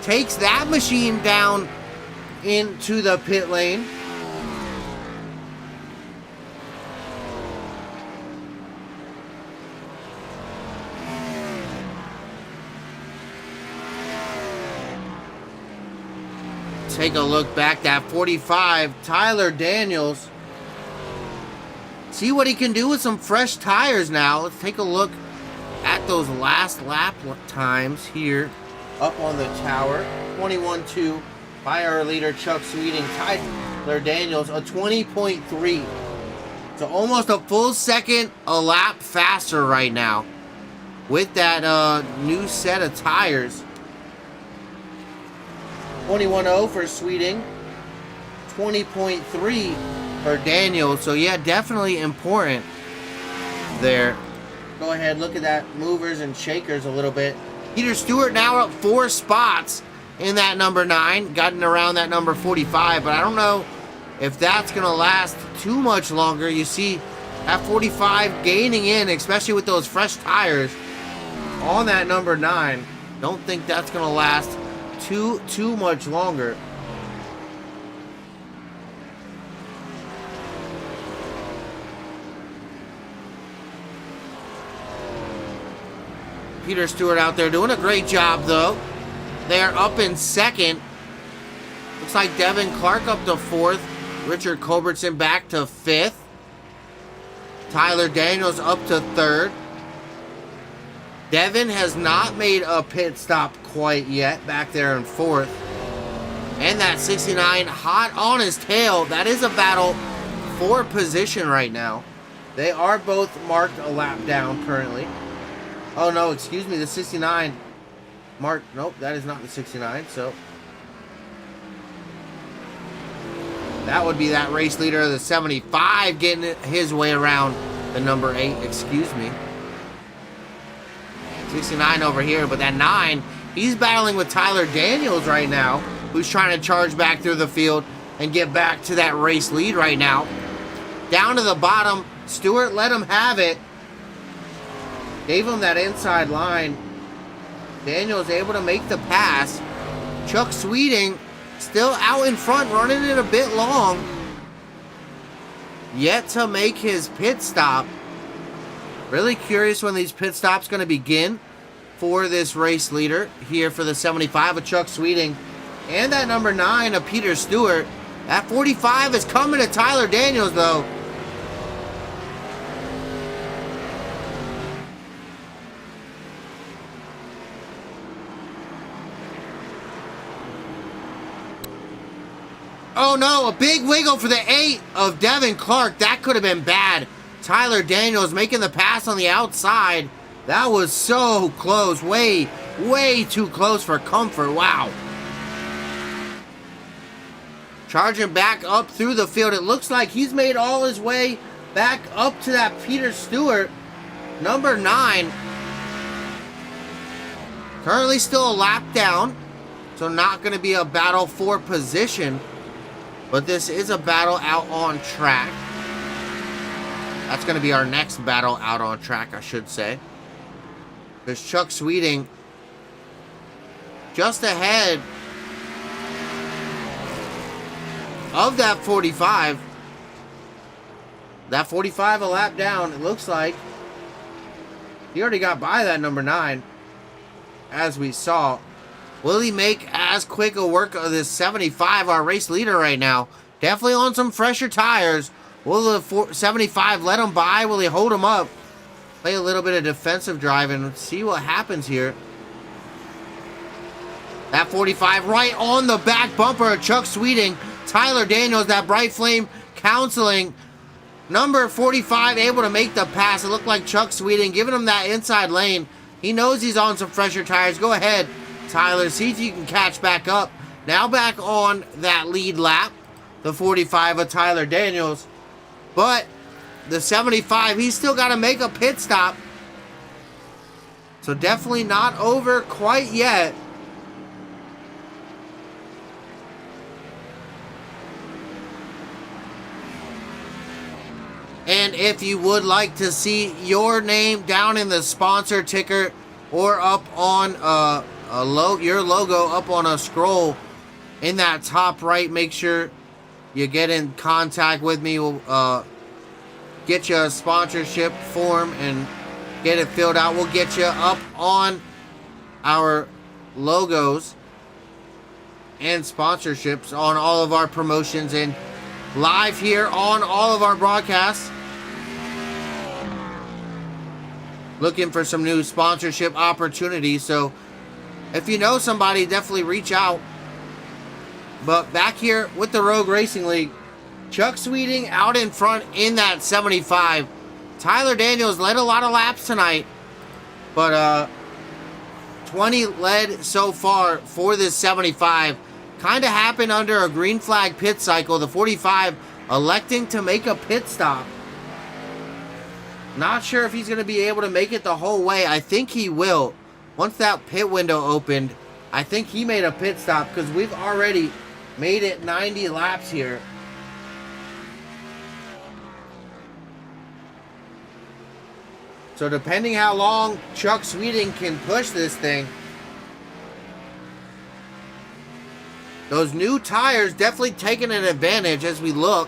takes that machine down into the pit lane. Take a look back, that 45, Tyler Daniels. See what he can do with some fresh tires now. Let's take a look at those last lap times here up on the tower. 21.2 by our leader Chuck Sweeting. Tyler Daniels a 20.3. So almost a full second a lap faster right now with that new set of tires. 21.0 for Sweeting, 20.3 for Daniels. So yeah, definitely important there. Go ahead, look at that movers and shakers a little bit. Peter Stewart now up 4 spots in that number 9, gotten around that number 45, but I don't know if that's going to last too much longer. You see that 45 gaining in, especially with those fresh tires on that number 9. Don't think that's going to last too much longer. Peter Stewart out there doing a great job though. They are up in 2nd. Looks like Devin Clark up to 4th. Richard Culbertson back to 5th. Tyler Daniels up to 3rd. Devin has not made a pit stop quite yet, back there in 4th. And that 69 hot on his tail. That is a battle for position right now. They are both marked a lap down currently. Oh no, excuse me, the 69 marked, nope, that is not the 69, so that would be that race leader, the 75, getting his way around the number 8, excuse me. 69 over here, but that 9, he's battling with Tyler Daniels right now, who's trying to charge back through the field and get back to that race lead right now. Down to the bottom, Stewart let him have it. Gave him that inside line. Daniels able to make the pass. Chuck Sweeting still out in front, running it a bit long. Yet to make his pit stop. Really curious when these pit stops going to begin for this race leader here for the 75 of Chuck Sweeting and that number 9 of Peter Stewart. That 45 is coming to Tyler Daniels though. Oh no, a big wiggle for the 8 of Devin Clark. That could have been bad. Tyler Daniels making the pass on the outside. That was so close. Way too close for comfort. Wow. Charging back up through the field. It looks like he's made all his way back up to that Peter Stewart. Number 9. Currently still a lap down. So not going to be a battle for position, but this is a battle out on track. That's going to be our next battle out on track, I should say. There's Chuck Sweeting just ahead of that 45. That 45 a lap down, it looks like. He already got by that number 9, as we saw. Will he make as quick a work of this 75, our race leader right now? Definitely on some fresher tires. Will the 75 let him by? Will he hold him up? Play a little bit of defensive drive and see what happens here. That 45 right on the back bumper of Chuck Sweeting. Tyler Daniels, that Bright Flame counseling. Number 45 able to make the pass. It looked like Chuck Sweeting giving him that inside lane. He knows he's on some fresher tires. Go ahead, Tyler. See if you can catch back up. Now back on that lead lap. The 45 of Tyler Daniels. But the 75, he's still got to make a pit stop. So definitely not over quite yet. And if you would like to see your name down in the sponsor ticker or up on your logo up on a scroll in that top right, make sure you get in contact with me. We'll get you a sponsorship form and get it filled out. We'll get you up on our logos and sponsorships on all of our promotions and live here on all of our broadcasts. Looking for some new sponsorship opportunities. So if you know somebody, definitely reach out. But back here with the Rogue Racing League, Chuck Sweeting out in front in that 75. Tyler Daniels led a lot of laps tonight, but 20 led so far for this 75. Kind of happened under a green flag pit cycle. The 45 electing to make a pit stop. Not sure if he's going to be able to make it the whole way. I think he will. Once that pit window opened, I think he made a pit stop because we've already made it 90 laps here. So depending how long Chuck Sweeting can push this thing, those new tires definitely taking an advantage as we look.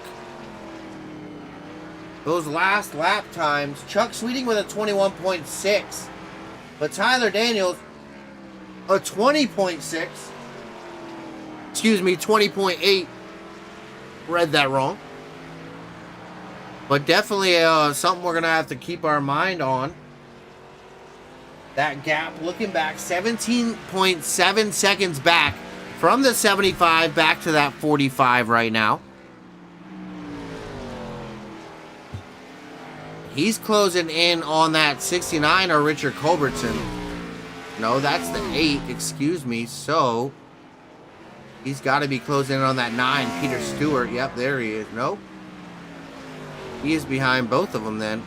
Those last lap times, Chuck Sweeting with a 21.6, but Tyler Daniels a 20.6. Excuse me, 20.8. Read that wrong. But definitely something we're going to have to keep our mind on. That gap, looking back, 17.7 seconds back from the 75 back to that 45 right now. He's closing in on that 69 or Richard Culbertson. No, that's the 8, excuse me. So, he's got to be closing in on that 9, Peter Stewart. Yep, there he is. Nope. He is behind both of them then.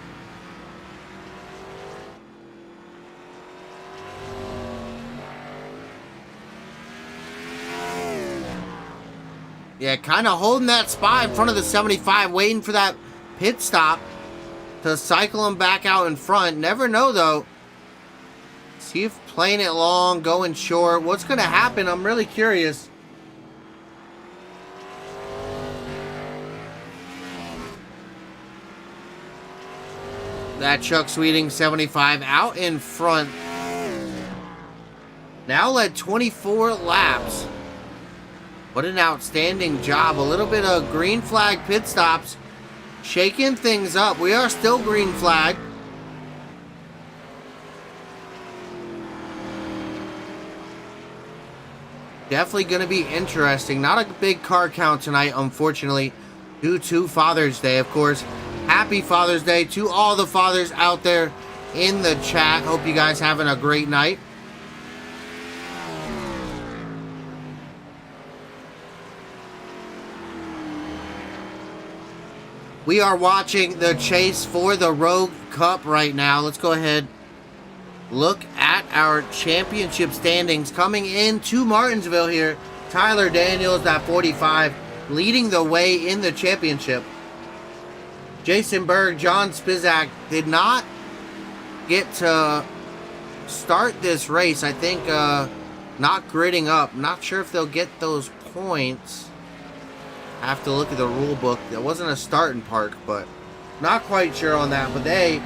Yeah, kind of holding that spot in front of the 75, waiting for that pit stop to cycle him back out in front. Never know, though. See if playing it long, going short. What's going to happen? I'm really curious. That Chuck Sweeting 75 out in front. Now led 24 laps. What an outstanding job. A little bit of green flag pit stops. Shaking things up. We are still green flag. Definitely going to be interesting. Not a big car count tonight, unfortunately, due to Father's Day, of course. Happy Father's Day to all the fathers out there in the chat. Hope you guys having a great night. We are watching the chase for the Rogue Cup right now. Let's go ahead, look at our championship standings coming into Martinsville here. Tyler Daniels at 45, leading the way in the championship. Jason Berg, John Spizak did not get to start this race. I think not gridding up. Not sure if they'll get those points. I have to look at the rule book. There wasn't a starting park, but not quite sure on that. But they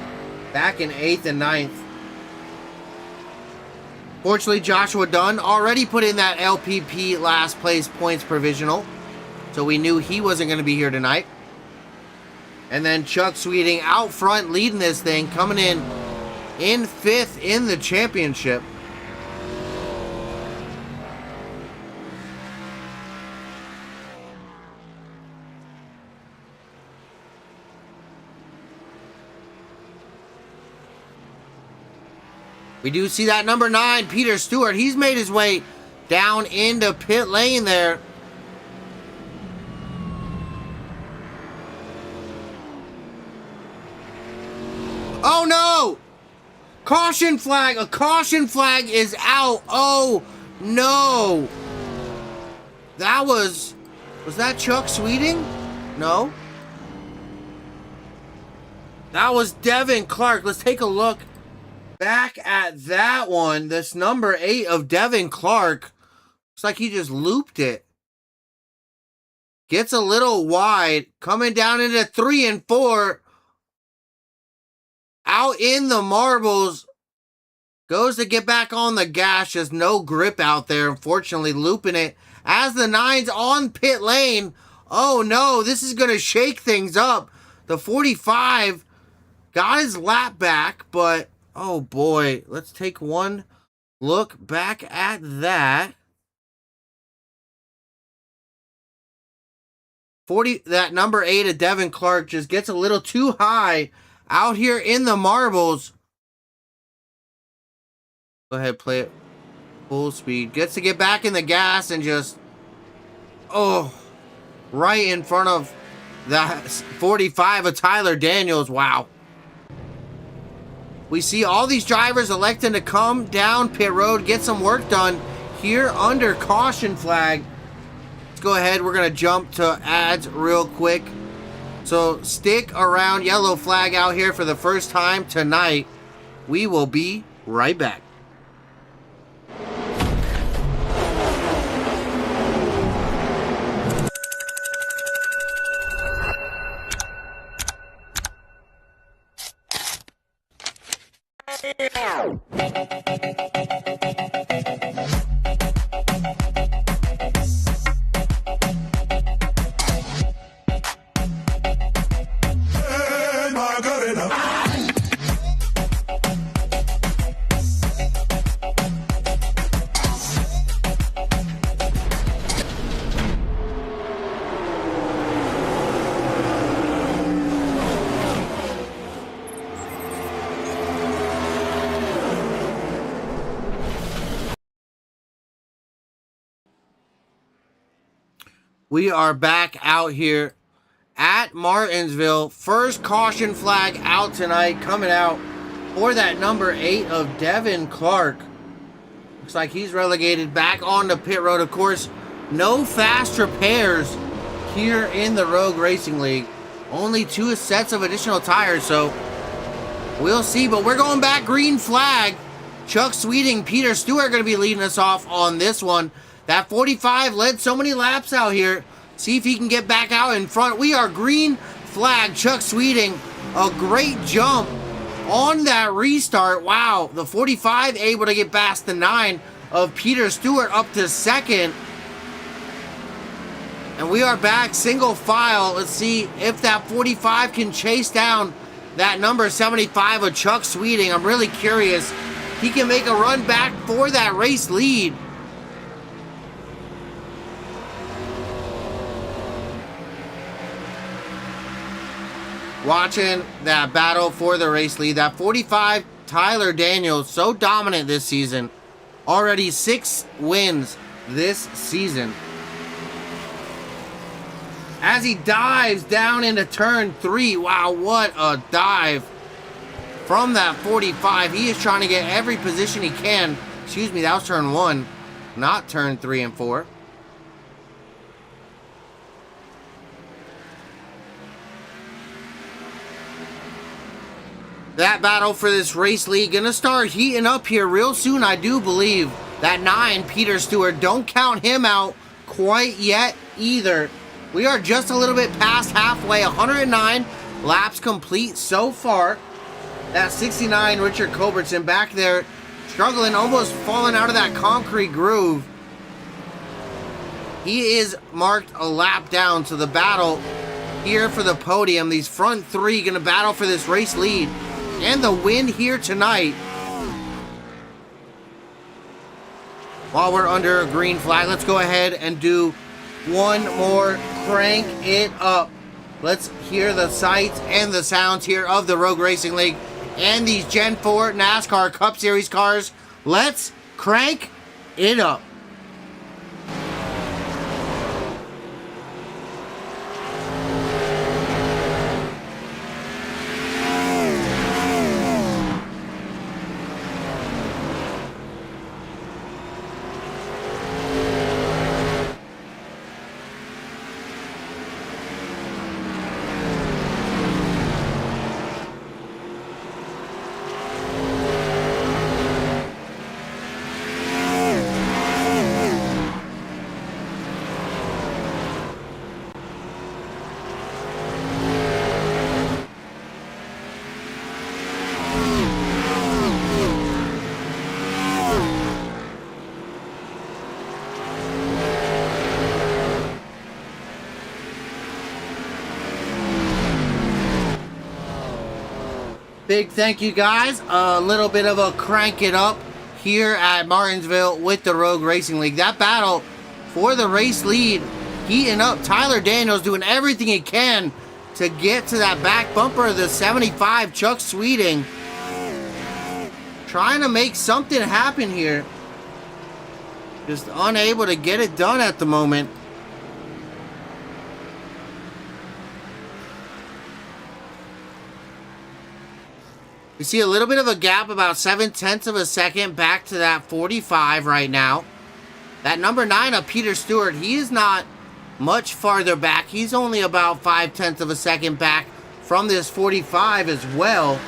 back in 8th and 9th. Fortunately, Joshua Dunn already put in that LPP last place points provisional, so we knew he wasn't going to be here tonight. And then Chuck Sweeting out front leading this thing, coming in 5th in the championship. We do see that number 9, Peter Stewart. He's made his way down into pit lane there. Oh no! Caution flag! A caution flag is out! Oh no! That was that Chuck Sweeting? No. That was Devin Clark. Let's take a look back at that one. This number 8 of Devin Clark. Looks like he just looped it. Gets a little wide. Coming down into 3 and 4. Out in the marbles. Goes to get back on the gas. Just no grip out there. Unfortunately, looping it. As the 9's on pit lane. Oh no, this is going to shake things up. The 45 got his lap back, but oh boy, let's take one look back at that. That number 8 of Devin Clark just gets a little too high out here in the marbles. Go ahead, play it full speed. Gets to get back in the gas and just, oh, right in front of that 45 of Tyler Daniels. Wow. We see all these drivers electing to come down pit road, get some work done here under caution flag. Let's go ahead. We're going to jump to ads real quick. So stick around. Yellow flag out here for the first time tonight. We will be right back. We are back out here at Martinsville. First caution flag out tonight, coming out for that number 8 of Devin Clark. Looks like he's relegated back onto pit road. Of course, no fast repairs here in the Rogue Racing League. Only 2 sets of additional tires, so we'll see. But we're going back green flag. Chuck Sweeting, Peter Stewart going to be leading us off on this one. That 45 led so many laps out here. See if he can get back out in front. We are green flag. Chuck Sweeting, a great jump on that restart. Wow, the 45 able to get past the 9 of Peter Stewart up to 2nd. And we are back single file. Let's see if that 45 can chase down that number 75 of Chuck Sweeting. I'm really curious. He can make a run back for that race lead. Watching that battle for the race lead. That 45, Tyler Daniels, so dominant this season. Already 6 wins this season. As he dives down into turn 3. Wow, what a dive from that 45. He is trying to get every position he can. Excuse me, that was turn 1, not turn 3 and 4. That battle for this race lead gonna start heating up here real soon, I do believe. That 9, Peter Stewart, don't count him out quite yet either. We are just a little bit past halfway, 109 laps complete so far. That 69, Richard Culbertson back there, struggling, almost falling out of that concrete groove. He is marked a lap down, so the battle here for the podium. These front 3 gonna battle for this race lead and the win here tonight. While we're under a green flag, let's go ahead and do one more crank it up. Let's hear the sights and the sounds here of the Rogue Racing League and these Gen 4 NASCAR Cup Series cars. Let's crank it up. Big thank you guys. A little bit of a crank it up here at Martinsville with the Rogue Racing League. That battle for the race lead heating up. Tyler Daniels doing everything he can to get to that back bumper of the 75. Chuck Sweeting trying to make something happen here. Just unable to get it done at the moment. We see a little bit of a gap, about 7/10 of a second back to that 45 right now. That number 9 of Peter Stewart, he is not much farther back. He's only about 5/10 of a second back from this 45 as well.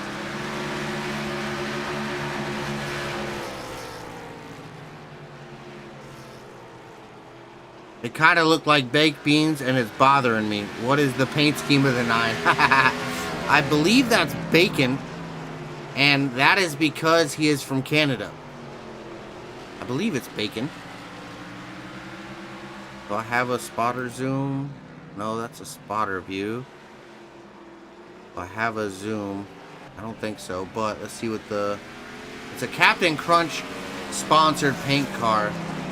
It kind of looked like baked beans and it's bothering me. What is the paint scheme of the 9? I believe that's bacon. And that is because he is from Canada. I believe it's bacon. Do I have a spotter zoom? No, that's a spotter view. Do I have a zoom? I don't think so, but let's see what the... It's a Captain Crunch sponsored paint car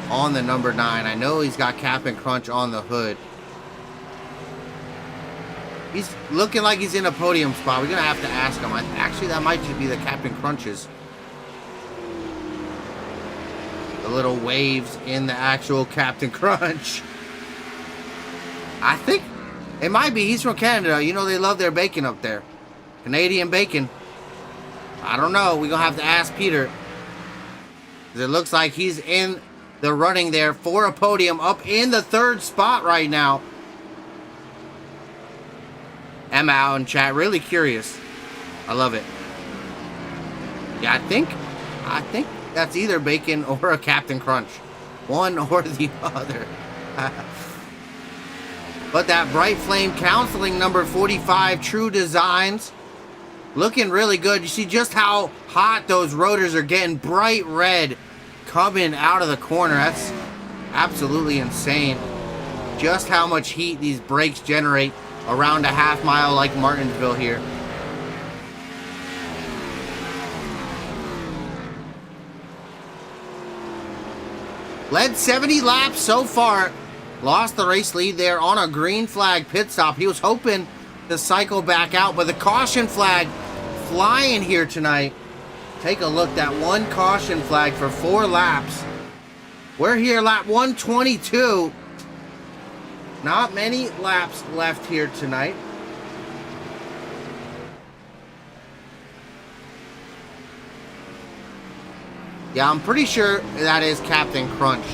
on the number 9. I know he's got Captain Crunch on the hood. He's looking like he's in a podium spot. We're going to have to ask him. Actually, that might just be the Captain Crunches. The little waves in the actual Captain Crunch. I think it might be. He's from Canada. You know, they love their bacon up there. Canadian bacon. I don't know. We're going to have to ask Peter. It looks like he's in the running there for a podium up in the 3rd spot right now. Emma out in chat, really curious. I love it. Yeah, I think that's either bacon or a Captain Crunch. One or the other. But that Bright Flame Counseling number 45 True Designs looking really good. You see just how hot those rotors are getting, bright red coming out of the corner. That's absolutely insane. Just how much heat these brakes generate around a half mile like Martinsville here. Led 70 laps so far. Lost the race lead there on a green flag pit stop. He was hoping to cycle back out, but the caution flag flying here tonight. Take a look, that one caution flag for 4 laps. We're here lap 122. Not many laps left here tonight. Yeah, I'm pretty sure that is Captain Crunch.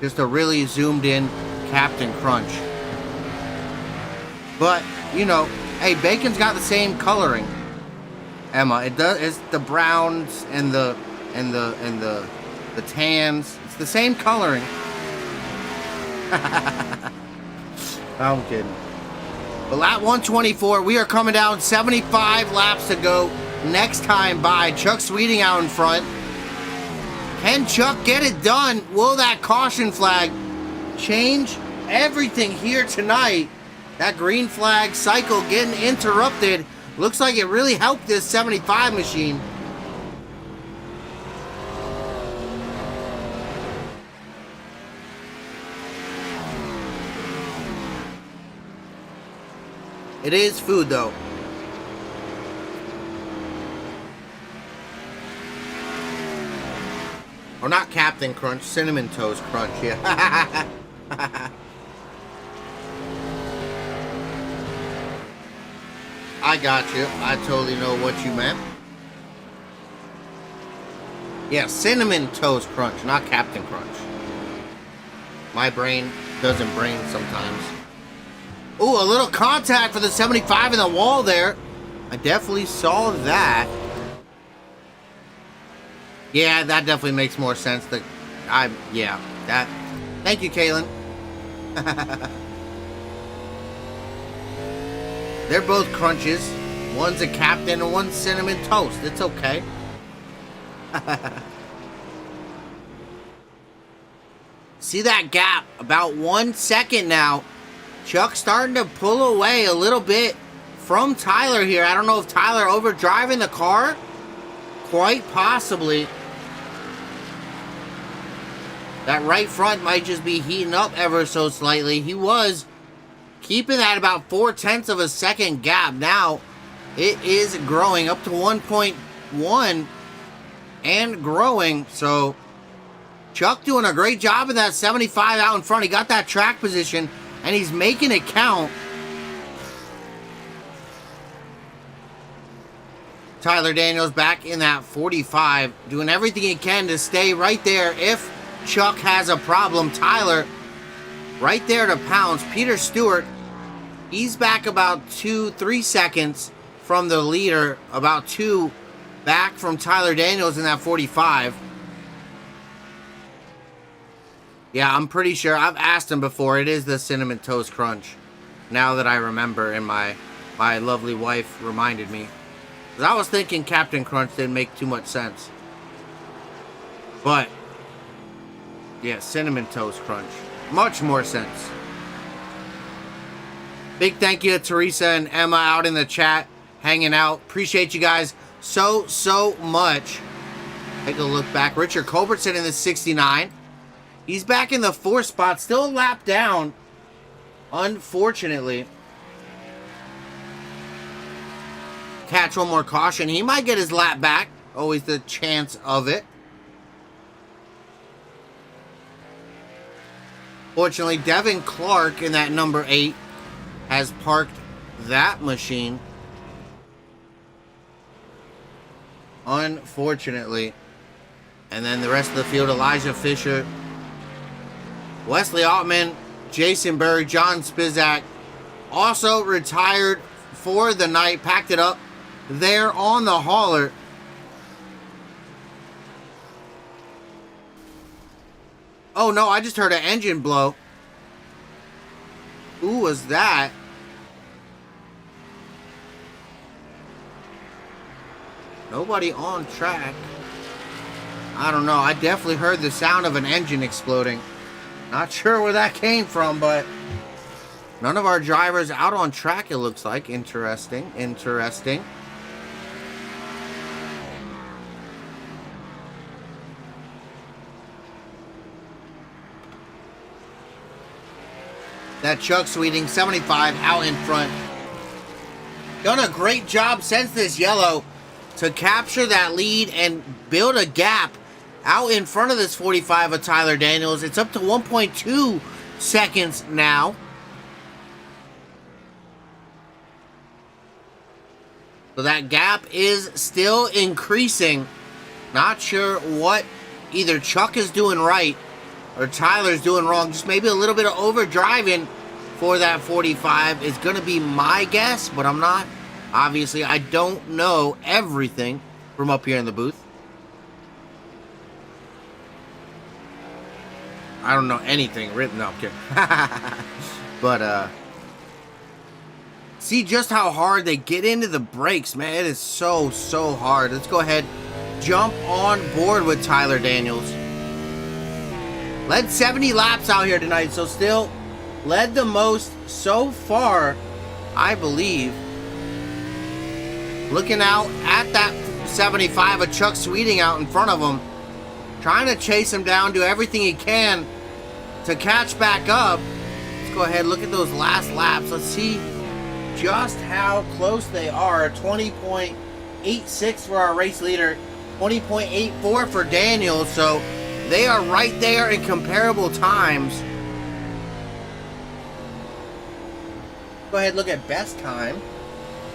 Just a really zoomed in Captain Crunch. But, you know, hey, bacon's got the same coloring. Emma, it does. It's the browns and the tans. It's the same coloring. I'm kidding. But lap 124, we are coming down 75 laps to go. Next time by, Chuck Sweeting out in front. Can Chuck get it done? Will that caution flag change everything here tonight? That green flag cycle getting interrupted. Looks like it really helped this 75 machine. It is food, though. Or not Captain Crunch, Cinnamon Toast Crunch, yeah. I got you. I totally know what you meant. Yeah, Cinnamon Toast Crunch, not Captain Crunch. My brain doesn't brain sometimes. Ooh, a little contact for the 75 in the wall there. I definitely saw that. Yeah, that definitely makes more sense. Yeah, that. Thank you, Kaylin. They're both crunches. One's a captain and one's cinnamon toast. It's okay. See that gap? About 1 second now. Chuck's starting to pull away a little bit from Tyler here. I don't know if Tyler overdriving the car. Quite possibly. That right front might just be heating up ever so slightly. He was keeping that about 0.4 of a second gap. Now it is growing up to 1.1 and growing. So Chuck doing a great job in that 75 out in front. He got that track position and he's making it count. Tyler Daniels back in that 45, doing everything he can to stay right there. If Chuck has a problem, Tyler right there to pounce. Peter Stewart, he's back about 2-3 seconds from the leader, about 2 back from Tyler Daniels in that 45. Yeah, I'm pretty sure I've asked him before. It is the Cinnamon Toast Crunch. Now that I remember, and my lovely wife reminded me. Because I was thinking Captain Crunch didn't make too much sense. But yeah, Cinnamon Toast Crunch. Much more sense. Big thank you to Teresa and Emma out in the chat, hanging out. Appreciate you guys so much. Take a look back. Richard Culbertson in the 69. He's back in the 4th spot. Still a lap down, unfortunately. Catch one more caution. He might get his lap back. Always the chance of it. Fortunately, Devin Clark in that number 8 has parked that machine. Unfortunately. And then the rest of the field, Elijah Fisher, Wesley Altman, Jason Berg, John Spizak, also retired for the night, packed it up there on the hauler. Oh no, I just heard an engine blow. Who was that? Nobody on track. I don't know. I definitely heard the sound of an engine exploding. Not sure where that came from, but none of our drivers out on track, it looks like. Interesting. Interesting. That Chuck Sweeting, 75 out in front. Done a great job since this yellow to capture that lead and build a gap out in front of this 45 of Tyler Daniels. It's up to 1.2 seconds now. So that gap is still increasing. Not sure what either Chuck is doing right or Tyler's doing wrong. Just maybe a little bit of overdriving for that 45 is going to be my guess, but I'm not. Obviously, I don't know everything from up here in the booth. I don't know anything written up here. But, see just how hard they get into the brakes, man. It is so, so hard. Let's go ahead, jump on board with Tyler Daniels. Led 70 laps out here tonight, so still led the most so far, I believe. Looking out at that 75 of Chuck Sweeting out in front of him. Trying to chase him down, do everything he can to catch back up. Let's go ahead, look at those last laps. Let's see just how close they are. 20.86 for our race leader, 20.84 for Daniel. So they are right there in comparable times. Go ahead, look at best time.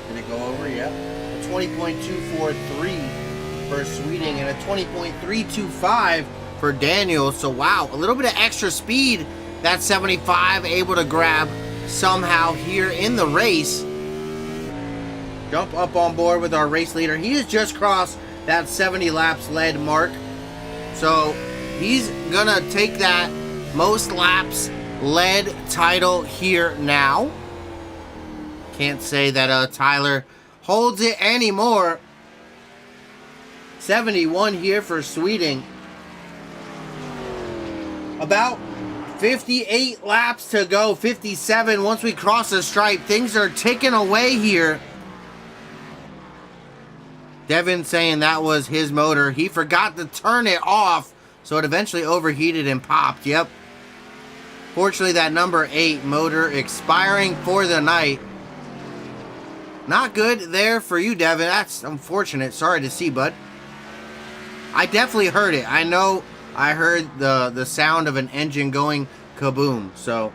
Did it go over? Yep. A 20.243 for Sweeting and a 20.325 for Daniel. So wow, a little bit of extra speed that 75 able to grab somehow here in the race. Jump up on board with our race leader. He has just crossed that 70 laps led mark. So he's gonna take that most laps led title here now. Can't say that Tyler holds it anymore. 71 here for Sweeting. About 58 laps to go, 57 once we cross the stripe. Things are ticking away here. Devin saying that was his motor. He forgot to turn it off, so it eventually overheated and popped. Yep. Fortunately, that number 8 motor expiring for the night. Not good there for you, Devin. That's unfortunate. Sorry to see, bud. I definitely heard it. I know I heard the sound of an engine going kaboom. So,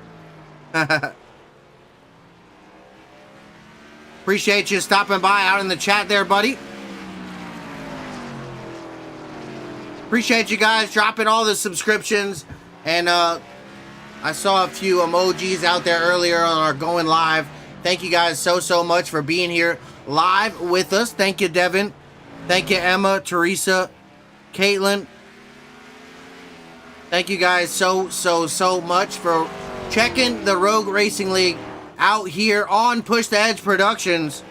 appreciate you stopping by out in the chat there, buddy. Appreciate you guys dropping all the subscriptions. And I saw a few emojis out there earlier on our going live. Thank you guys so much for being here live with us. Thank you, Devin. Thank you, Emma, Teresa, Caitlin. Thank you guys so much for checking the Rogue Racing League out here on Push the Edge Productions.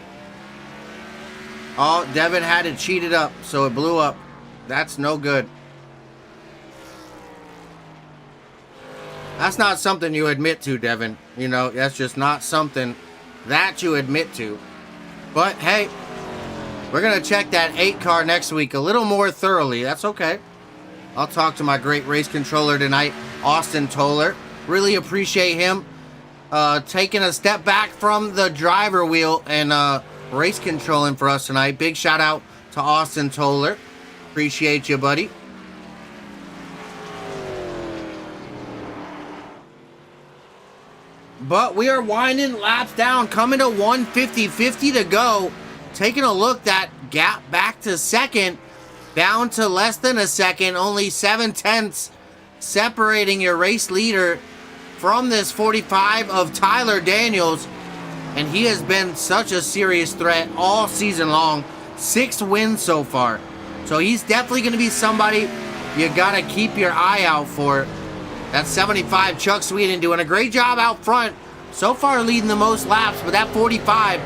Oh, Devin had it cheated up, so it blew up. That's no good. That's not something you admit to, Devin. You know, that's just not something that you admit to. But hey, we're gonna check that 8 car next week a little more thoroughly. That's okay. I'll talk to my great race controller tonight, Austin Toller. Really appreciate him taking a step back from the driver wheel and race controlling for us tonight. Big shout out to Austin Toller. Appreciate you, buddy. But we are winding laps down, coming to 150 to go. Taking a look, that gap back to second, down to less than a second, only 7/10 separating your race leader from this 45 of Tyler Daniels. And he has been such a serious threat all season long. 6 wins so far. So he's definitely going to be somebody you got to keep your eye out for. That 75, Chuck Sweeting, doing a great job out front. So far leading the most laps, but that 45,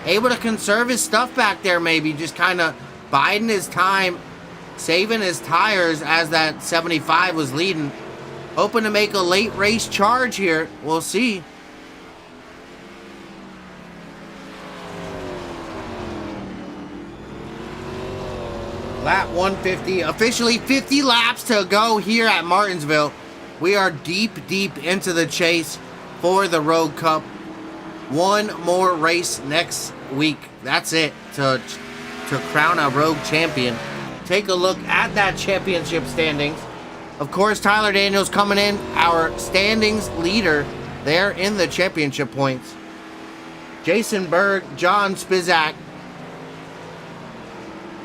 able to conserve his stuff back there maybe. Just kind of biding his time, saving his tires as that 75 was leading. Hoping to make a late race charge here. We'll see. Lap 150. Officially 50 laps to go here at Martinsville. We are deep into the chase for the Rogue Cup. One more race next week. That's it to crown a Rogue champion. Take a look at that championship standings. Of course, Tyler Daniels coming in, our standings leader there in the championship points. Jason Berg, John Spizak,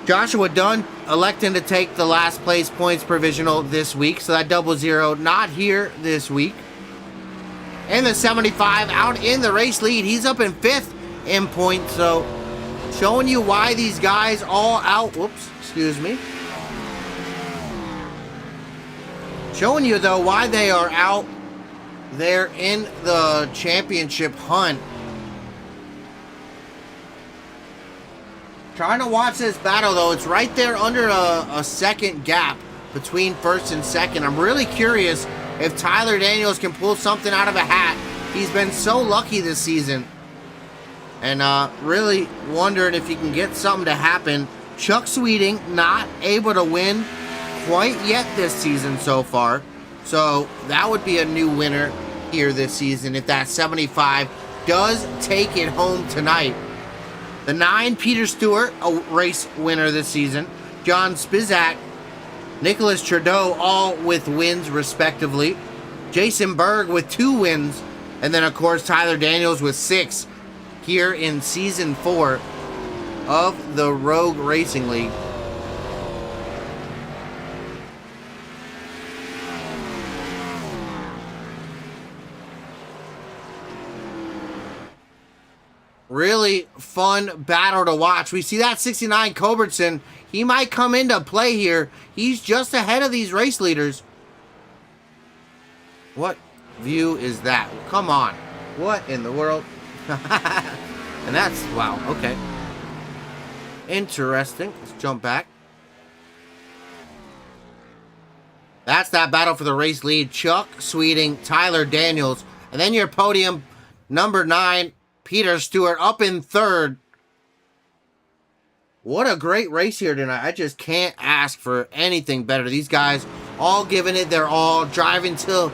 Joshua Dunn electing to take the last place points provisional this week, so that 00 not here this week. And the 75 out in the race lead. He's up in 5th in points, so showing you why these guys all out. Whoops, excuse me. Showing you, though, why they are out there in the championship hunt. Trying to watch this battle, though. It's right there under a second gap between first and second. I'm really curious if Tyler Daniels can pull something out of a hat. He's been so lucky this season. And really wondering if he can get something to happen. Chuck Sweeting not able to win quite yet this season so far. So that would be a new winner here this season if that 75 does take it home tonight. The 9, Peter Stewart, a race winner this season. John Spizak, Nicholas Trudeau, all with wins respectively. Jason Berg with 2 wins. And then, of course, Tyler Daniels with 6 here in Season 4 of the Rogue Racing League. Really fun battle to watch. We see that 69 Culbertson. He might come into play here. He's just ahead of these race leaders. What view is that? Come on. What in the world? And that's, wow, okay. Interesting. Let's jump back. That's that battle for the race lead. Chuck Sweeting, Tyler Daniels. And then your podium, number 9, Peter Stewart, up in 3rd. What a great race here tonight. I just can't ask for anything better. These guys all giving it their all, driving till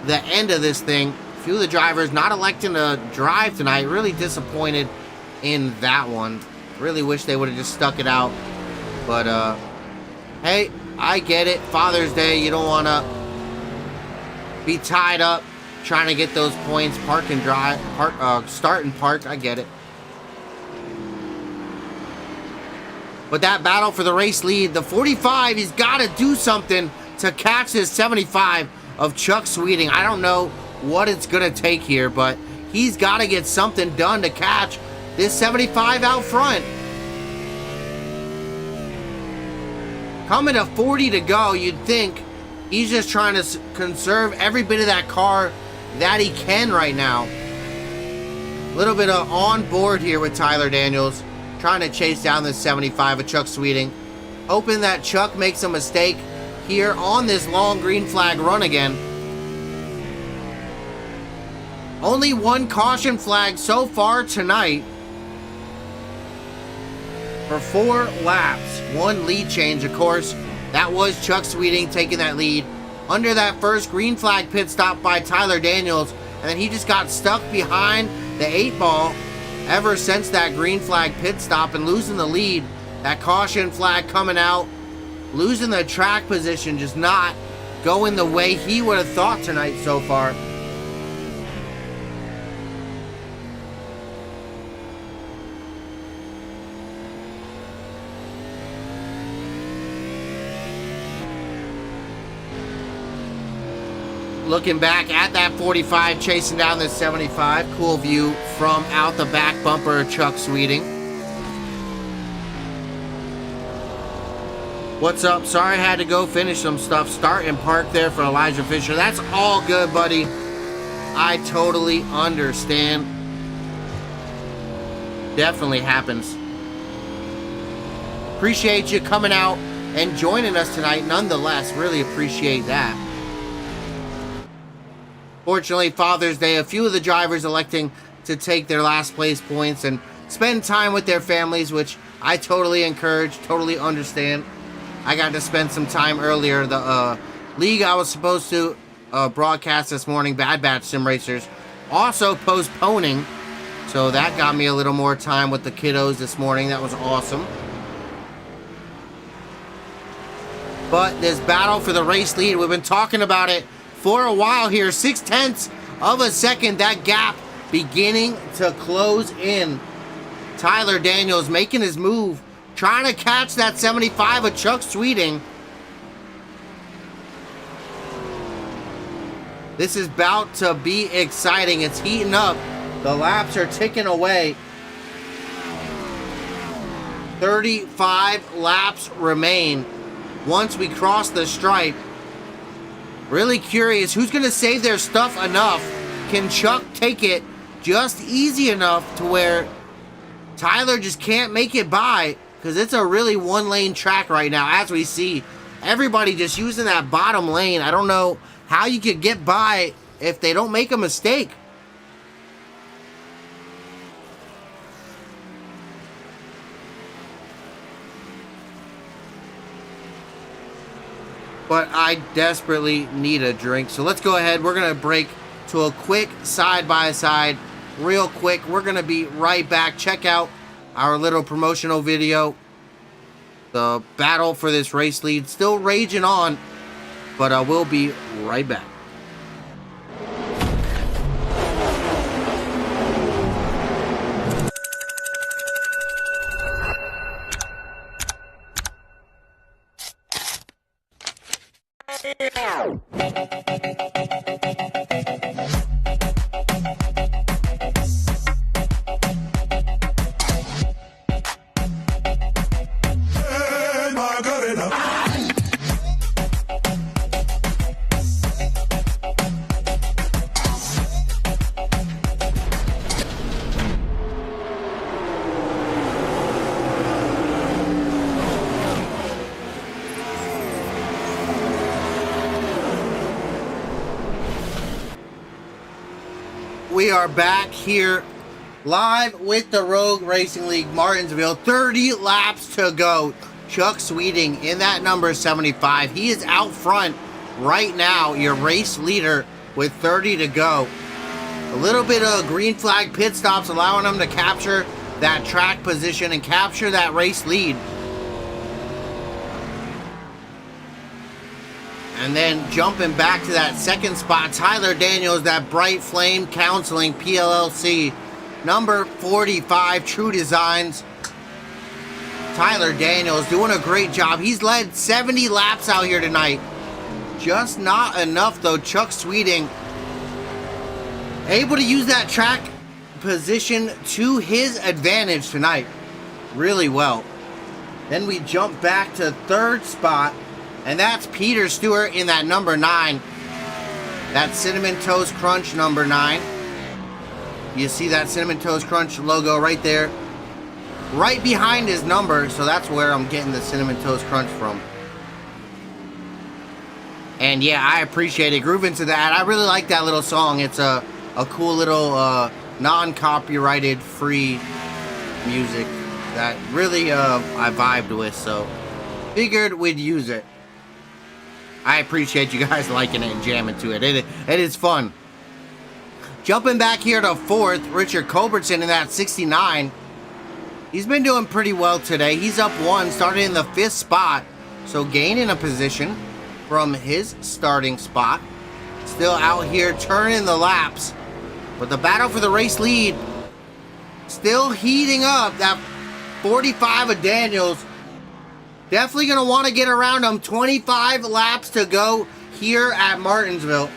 the end of this thing. A few of the drivers not electing to drive tonight. Really disappointed in that one. Really wish they would have just stuck it out. But, hey, I get it. Father's Day, you don't want to be tied up trying to get those points, park and drive, start and park. I get it. But that battle for the race lead, the 45, he's got to do something to catch this 75 of Chuck Sweeting. I don't know what it's going to take here, but he's got to get something done to catch this 75 out front. Coming to 40 to go, you'd think he's just trying to conserve every bit of that car that he can right now. A little bit of on board here with Tyler Daniels, trying to chase down this 75 of Chuck Sweeting. Hoping that Chuck makes a mistake here on this long green flag run again. Only one caution flag so far tonight for 4 laps. 1 lead change, of course. That was Chuck Sweeting taking that lead under that first green flag pit stop by Tyler Daniels, and then he just got stuck behind the 8 ball ever since that green flag pit stop and losing the lead. That caution flag coming out, losing the track position, just not going the way he would have thought tonight so far. Looking back at that 45, chasing down this 75. Cool view from out the back bumper of Chuck Sweeting. What's up? Sorry I had to go finish some stuff. Start and park there for Elijah Fisher. That's all good, buddy. I totally understand. Definitely happens. Appreciate you coming out and joining us tonight. Nonetheless, really appreciate that. Fortunately, Father's Day, a few of the drivers electing to take their last place points and spend time with their families, which I totally encourage, totally understand. I got to spend some time earlier. The league I was supposed to broadcast this morning, Bad Batch Sim Racers, also postponing. So that got me a little more time with the kiddos this morning. That was awesome. But this battle for the race lead, we've been talking about it for a while here. 0.6 of a second, that gap beginning to close in. Tyler Daniels making his move Trying to catch that 75 of Chuck Sweeting. This is about to be exciting. It's heating up. The laps are ticking away. 35 laps remain once we cross the stripe. Really curious who's going to save their stuff enough. Can Chuck take it just easy enough to where Tyler just can't make it by? Because it's a really one-lane track right now, as we see. Everybody just using that bottom lane. I don't know how you could get by if they don't make a mistake. But I desperately need a drink. So let's go ahead. We're going to break to a quick side-by-side. Real quick. We're going to be right back. Check out our little promotional video. The battle for this race lead still raging on. But I will be right back. We are back here live with the Rogue Racing League Martinsville. 30 laps to go. Chuck Sweeting in that number 75. He is out front right now, your race leader, with 30 to go. A little bit of green flag pit stops allowing him to capture that track position and capture that race lead. And then jumping back to that second spot, Tyler Daniels, that Bright Flame Counseling PLLC, number 45, True Designs. Tyler Daniels doing a great job. He's led 70 laps out here tonight. Just not enough, though. Chuck Sweeting able to use that track position to his advantage tonight. Really well. Then we jump back to third spot. And that's Peter Stewart in that number 9. That Cinnamon Toast Crunch number 9. You see that Cinnamon Toast Crunch logo right there. Right behind his number. So that's where I'm getting the Cinnamon Toast Crunch from. And yeah, I appreciate it. Groove into that. I really like that little song. It's a cool little non-copyrighted free music that really I vibed with. So figured we'd use it. I appreciate you guys liking it and jamming to it. It is fun. Jumping back here to fourth, Richard Culbertson in that 69. He's been doing pretty well today. He's up one, started in the 5th spot. So gaining a position from his starting spot. Still out here turning the laps. But the battle for the race lead still heating up. That 45 of Daniels. Definitely going to want to get around him. 25 laps to go here at Martinsville.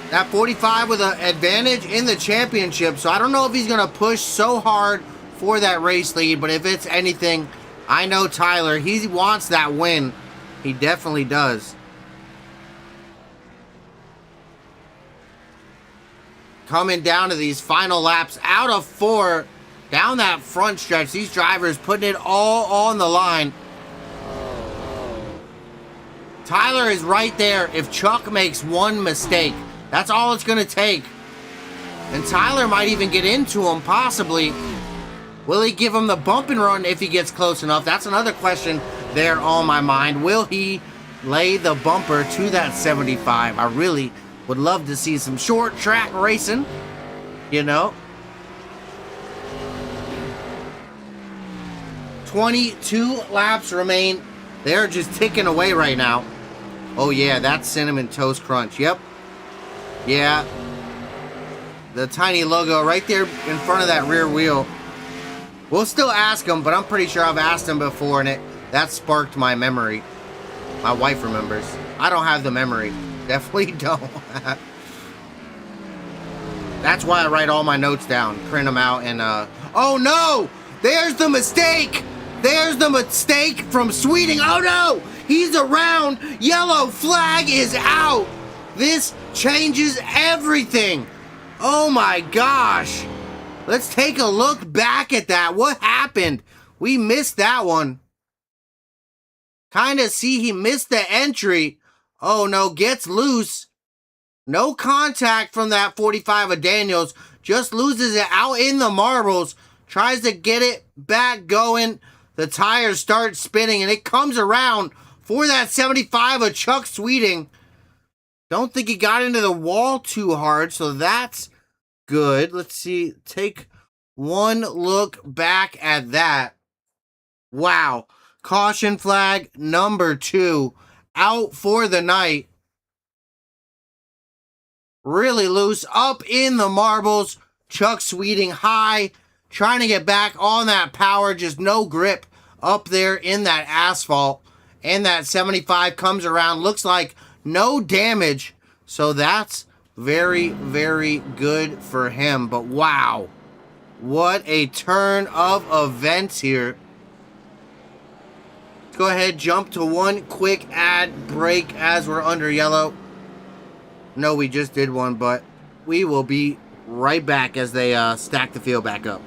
That 45 with an advantage in the championship. So I don't know if he's going to push so hard for that race lead. But if it's anything, I know Tyler. He wants that win. He definitely does. Coming down to these final laps out of 4. Down that front stretch, these drivers putting it all on the line. Tyler is right there. If Chuck makes one mistake, that's all it's going to take. And Tyler might even get into him, possibly. Will he give him the bump and run if he gets close enough? That's another question there on my mind. Will he lay the bumper to that 75? I really would love to see some short track racing, you know. 22 laps remain. They're just ticking away right now. Oh yeah, that's Cinnamon Toast Crunch. Yep. Yeah. The tiny logo right there in front of that rear wheel. We'll still ask him, but I'm pretty sure I've asked him before, and that sparked my memory. My wife remembers. I don't have the memory. Definitely don't. That's why I write all my notes down, print them out, and oh no! There's the mistake! There's the mistake from Sweeting. Oh no! He's around! Yellow flag is out! This changes everything! Oh my gosh! Let's take a look back at that. What happened? We missed that one. Kind of see he missed the entry. Oh no, gets loose. No contact from that 45 of Daniels. Just loses it out in the marbles. Tries to get it back going. The tires start spinning and it comes around for that 75 of Chuck Sweeting. Don't think he got into the wall too hard, so that's good. Let's see. Take one look back at that. Wow. Caution flag number 2. Out for the night. Really loose. Up in the marbles. Chuck Sweeting high. Trying to get back on that power. Just no grip up there in that asphalt. And that 75 comes around. Looks like no damage. So that's very, very good for him. But wow. What a turn of events here. Let's go ahead, jump to one quick ad break as we're under yellow. No, we just did one, but we will be right back as they stack the field back up.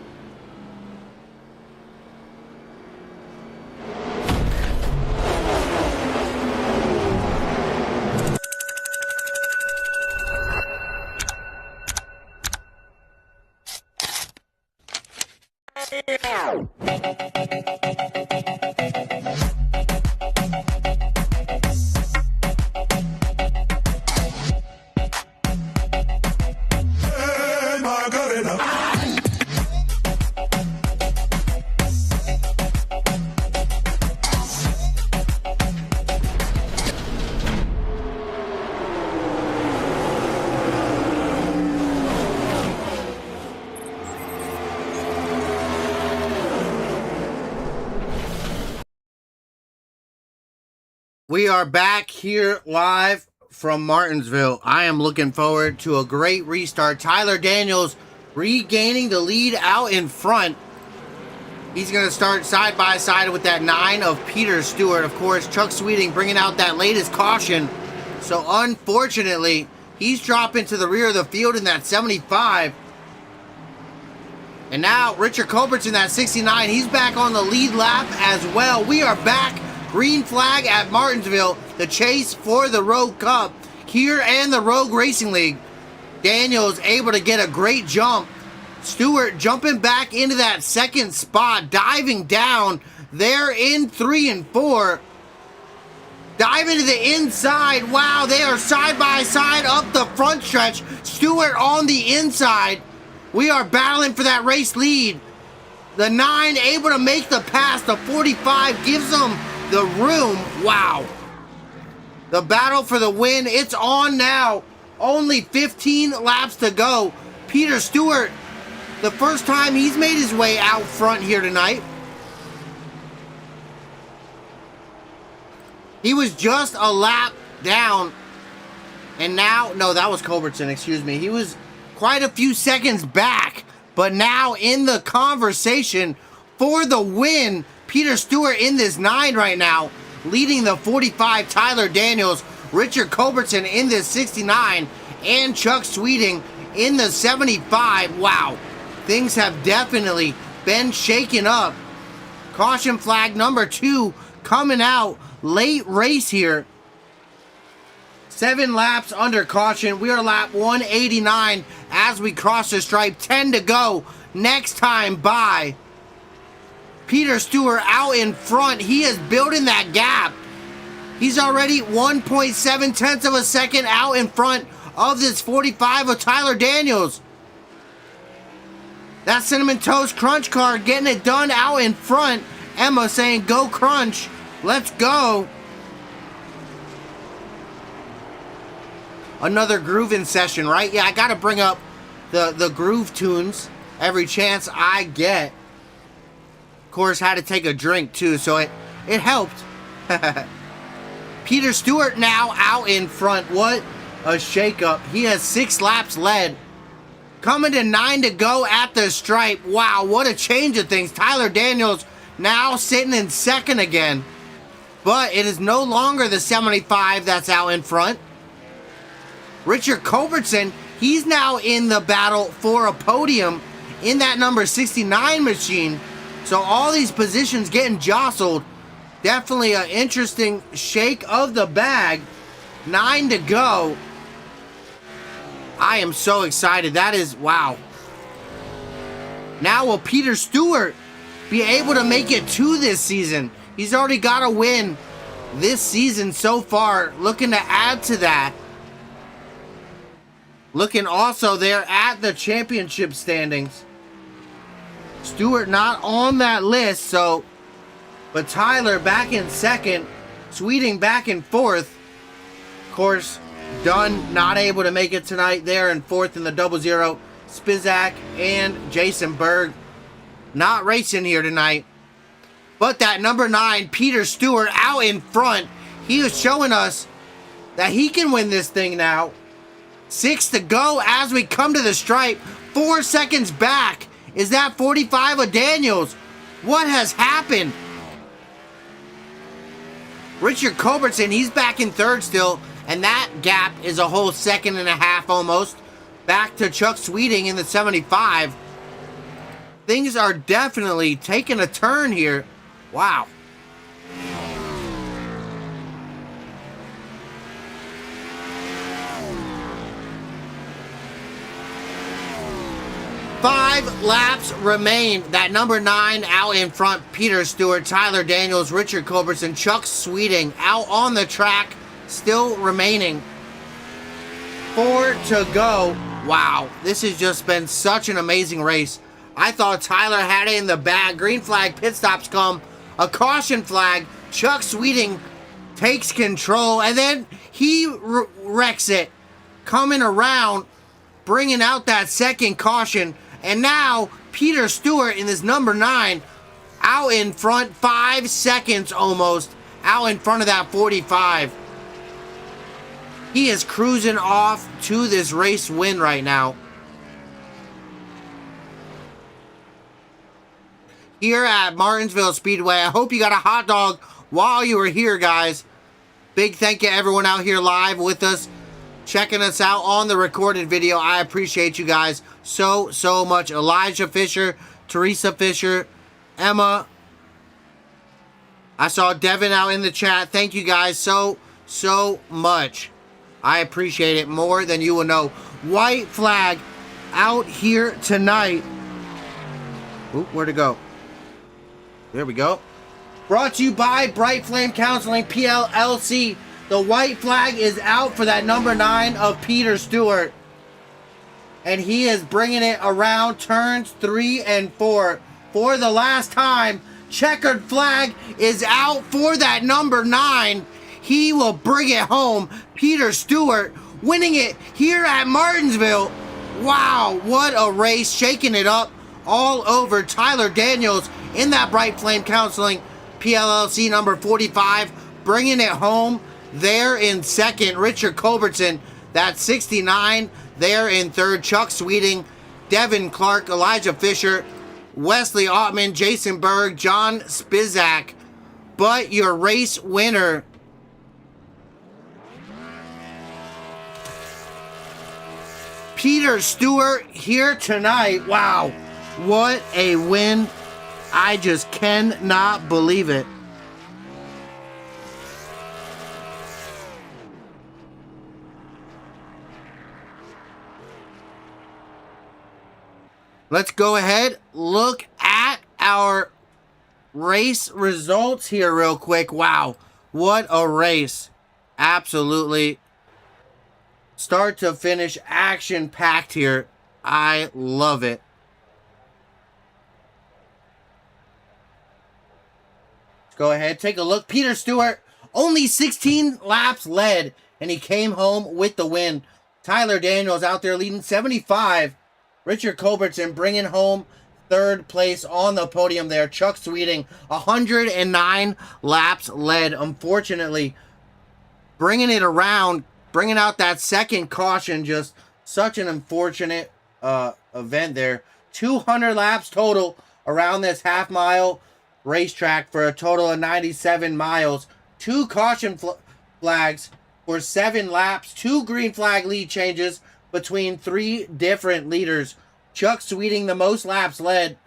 We are back here live from Martinsville. I am looking forward to a great restart. Tyler Daniels regaining the lead out in front. He's going to start side by side with that 9 of Peter Stewart. Of course, Chuck Sweeting bringing out that latest caution. So unfortunately, he's dropping to the rear of the field in that 75. And now Richard Culbertson, that 69, he's back on the lead lap as well. We are back. Green flag at Martinsville. The chase for the Rogue Cup here and the Rogue Racing League. Daniels able to get a great jump. Stewart jumping back into that second spot, diving down there in 3 and 4. Dive into the inside. Wow, they are side by side up the front stretch. Stewart on the inside. We are battling for that race lead. The 9 able to make the pass. The 45 gives them the room. Wow. The battle for the win. It's on now. Only 15 laps to go. Peter Stewart, the first time he's made his way out front here tonight. He was just a lap down. And now, no, that was Culbertson, excuse me. He was quite a few seconds back. But now in the conversation for the win, Peter Stewart in this 9 right now, leading the 45, Tyler Daniels, Richard Culbertson in this 69, and Chuck Sweeting in the 75. Wow, things have definitely been shaken up. Caution flag number 2 coming out. Late race here. 7 laps under caution. We are lap 189 as we cross the stripe. 10 to go. Next time by. Peter Stewart out in front. He is building that gap. He's already 1.7 tenths of a second out in front of this 45 of Tyler Daniels. That Cinnamon Toast Crunch car getting it done out in front. Emma saying, go Crunch. Let's go. Another grooving session, right? Yeah, I got to bring up the groove tunes every chance I get. Of course, had to take a drink too, so it helped. Peter Stewart now out in front. What a shakeup. He has 6 laps led. Coming to 9 to go at the stripe. Wow, what a change of things. Tyler Daniels now sitting in second again. But it is no longer the 75 that's out in front. Richard Culbertson, he's now in the battle for a podium in that number 69 machine. So all these positions getting jostled. Definitely an interesting shake of the bag. 9 to go. I am so excited. That is, wow. Now will Peter Stewart be able to make it to this season? He's already got a win this season so far. Looking to add to that. Looking also there at the championship standings. Stewart not on that list, so... But Tyler back in second. Sweeting back in fourth. Of course, Dunn not able to make it tonight there in fourth in the 00. Spizak and Jason Berg not racing here tonight. But that number 9, Peter Stewart, out in front. He is showing us that he can win this thing now. 6 to go as we come to the stripe. 4 seconds back. Is that 45 of Daniels? What has happened? Richard Culbertson, he's back in third still. And that gap is a whole 1.5 seconds almost. Back to Chuck Sweeting in the 75. Things are definitely taking a turn here. Wow. Five laps remain. That number 9 out in front. Peter Stewart, Tyler Daniels, Richard Culbertson, Chuck Sweeting out on the track. Still remaining. 4 to go. Wow. This has just been such an amazing race. I thought Tyler had it in the bag. Green flag, pit stops come. A caution flag. Chuck Sweeting takes control. And then he wrecks it. Coming around. Bringing out that second caution. And now, Peter Stewart in this number 9, out in front, 5 seconds almost, out in front of that 45. He is cruising off to this race win right now. Here at Martinsville Speedway, I hope you got a hot dog while you were here, guys. Big thank you to everyone out here live with us, checking us out on the recorded video. I appreciate you guys so much. Elijah Fisher, Teresa Fisher, Emma. I saw Devin out in the chat. Thank you guys so much. I appreciate it more than you will know. White flag out here tonight. Oop, where'd it go? There we go. Brought to you by Bright Flame Counseling PLLC. The white flag is out for that number 9 of Peter Stewart. And he is bringing it around turns 3 and 4. For the last time, checkered flag is out for that number 9. He will bring it home. Peter Stewart winning it here at Martinsville. Wow, what a race. Shaking it up all over. Tyler Daniels in that Bright Flame Counseling PLLC number 45. Bringing it home. There in second, Richard Culbertson, that's 69. There in third, Chuck Sweeting, Devin Clark, Elijah Fisher, Wesley Ottman, Jason Berg, John Spizak. But your race winner, Peter Stewart, here tonight. Wow, what a win. I just cannot believe it. Let's go ahead, look at our race results here real quick. Wow, what a race. Absolutely. Start to finish, action-packed here. I love it. Let's go ahead, take a look. Peter Stewart, only 16 laps led, and he came home with the win. Tyler Daniels out there leading 75. Richard Culbertson bringing home third place on the podium there. Chuck Sweeting, 109 laps led. Unfortunately, bringing it around, bringing out that second caution, just such an unfortunate event there. 200 laps total around this half mile racetrack for a total of 97 miles. Two caution flags for 7 laps, 2 green flag lead changes between 3 different leaders. Chuck Sweeting, the most laps led.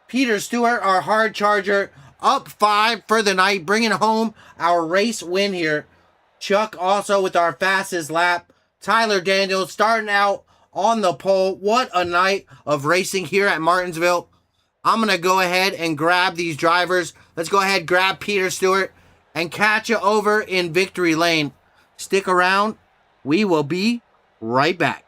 Peter Stewart, our hard charger, up 5 for the night, bringing home our race win here. Chuck also with our fastest lap. Tyler Daniels starting out on the pole. What a night of racing here at Martinsville. I'm going to go ahead and grab these drivers. Let's go ahead, grab Peter Stewart, and catch you over in victory lane. Stick around. We will be right back.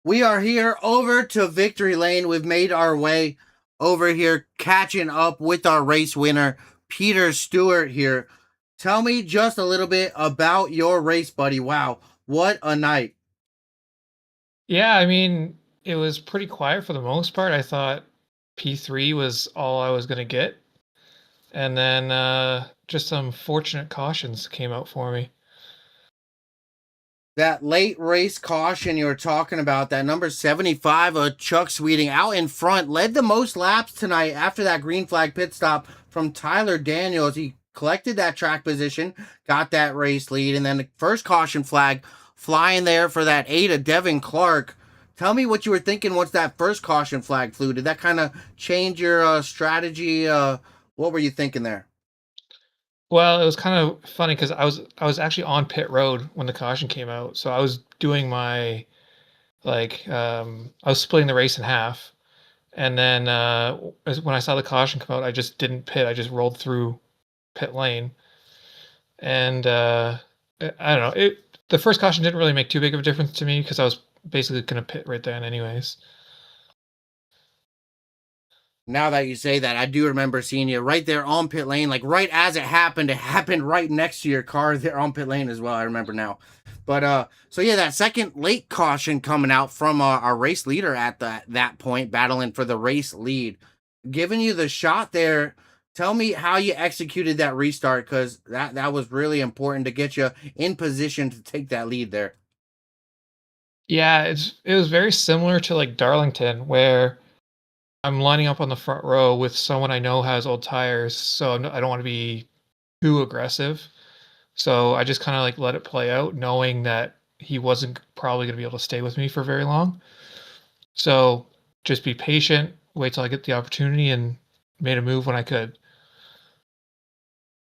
We are here over to victory lane. We've made our way over here, catching up with our race winner, Peter Stewart here. Tell me just a little bit about your race, buddy. Wow, what a night. Yeah, I mean, it was pretty quiet for the most part. I thought P3 was all I was going to get. And then just some fortunate cautions came out for me. That late race caution you were talking about, that number 75 of Chuck Sweeting out in front, led the most laps tonight after that green flag pit stop from Tyler Daniels. He collected that track position, got that race lead, and then the first caution flag flying there for that 8 of Devin Clark. Tell me what you were thinking once that first caution flag flew. Did that kind of change your strategy? What were you thinking there? Well, it was kind of funny because I was actually on pit road when the caution came out. So I was doing my I was splitting the race in half. And then when I saw the caution come out, I just didn't pit. I just rolled through pit lane. And I don't know. The first caution didn't really make too big of a difference to me because I was basically going to pit right then anyways. Now that you say that, I do remember seeing you right there on pit lane, like right as it happened right next to your car there on pit lane as well. I remember now. But so yeah, that second late caution coming out from our race leader at that point, battling for the race lead, giving you the shot there. Tell me how you executed that restart, because that was really important to get you in position to take that lead there. Yeah, it was very similar to like Darlington, where I'm lining up on the front row with someone I know has old tires, so I don't want to be too aggressive. So I just kind of like let it play out, knowing that he wasn't probably going to be able to stay with me for very long. So just be patient, wait till I get the opportunity, and made a move when I could.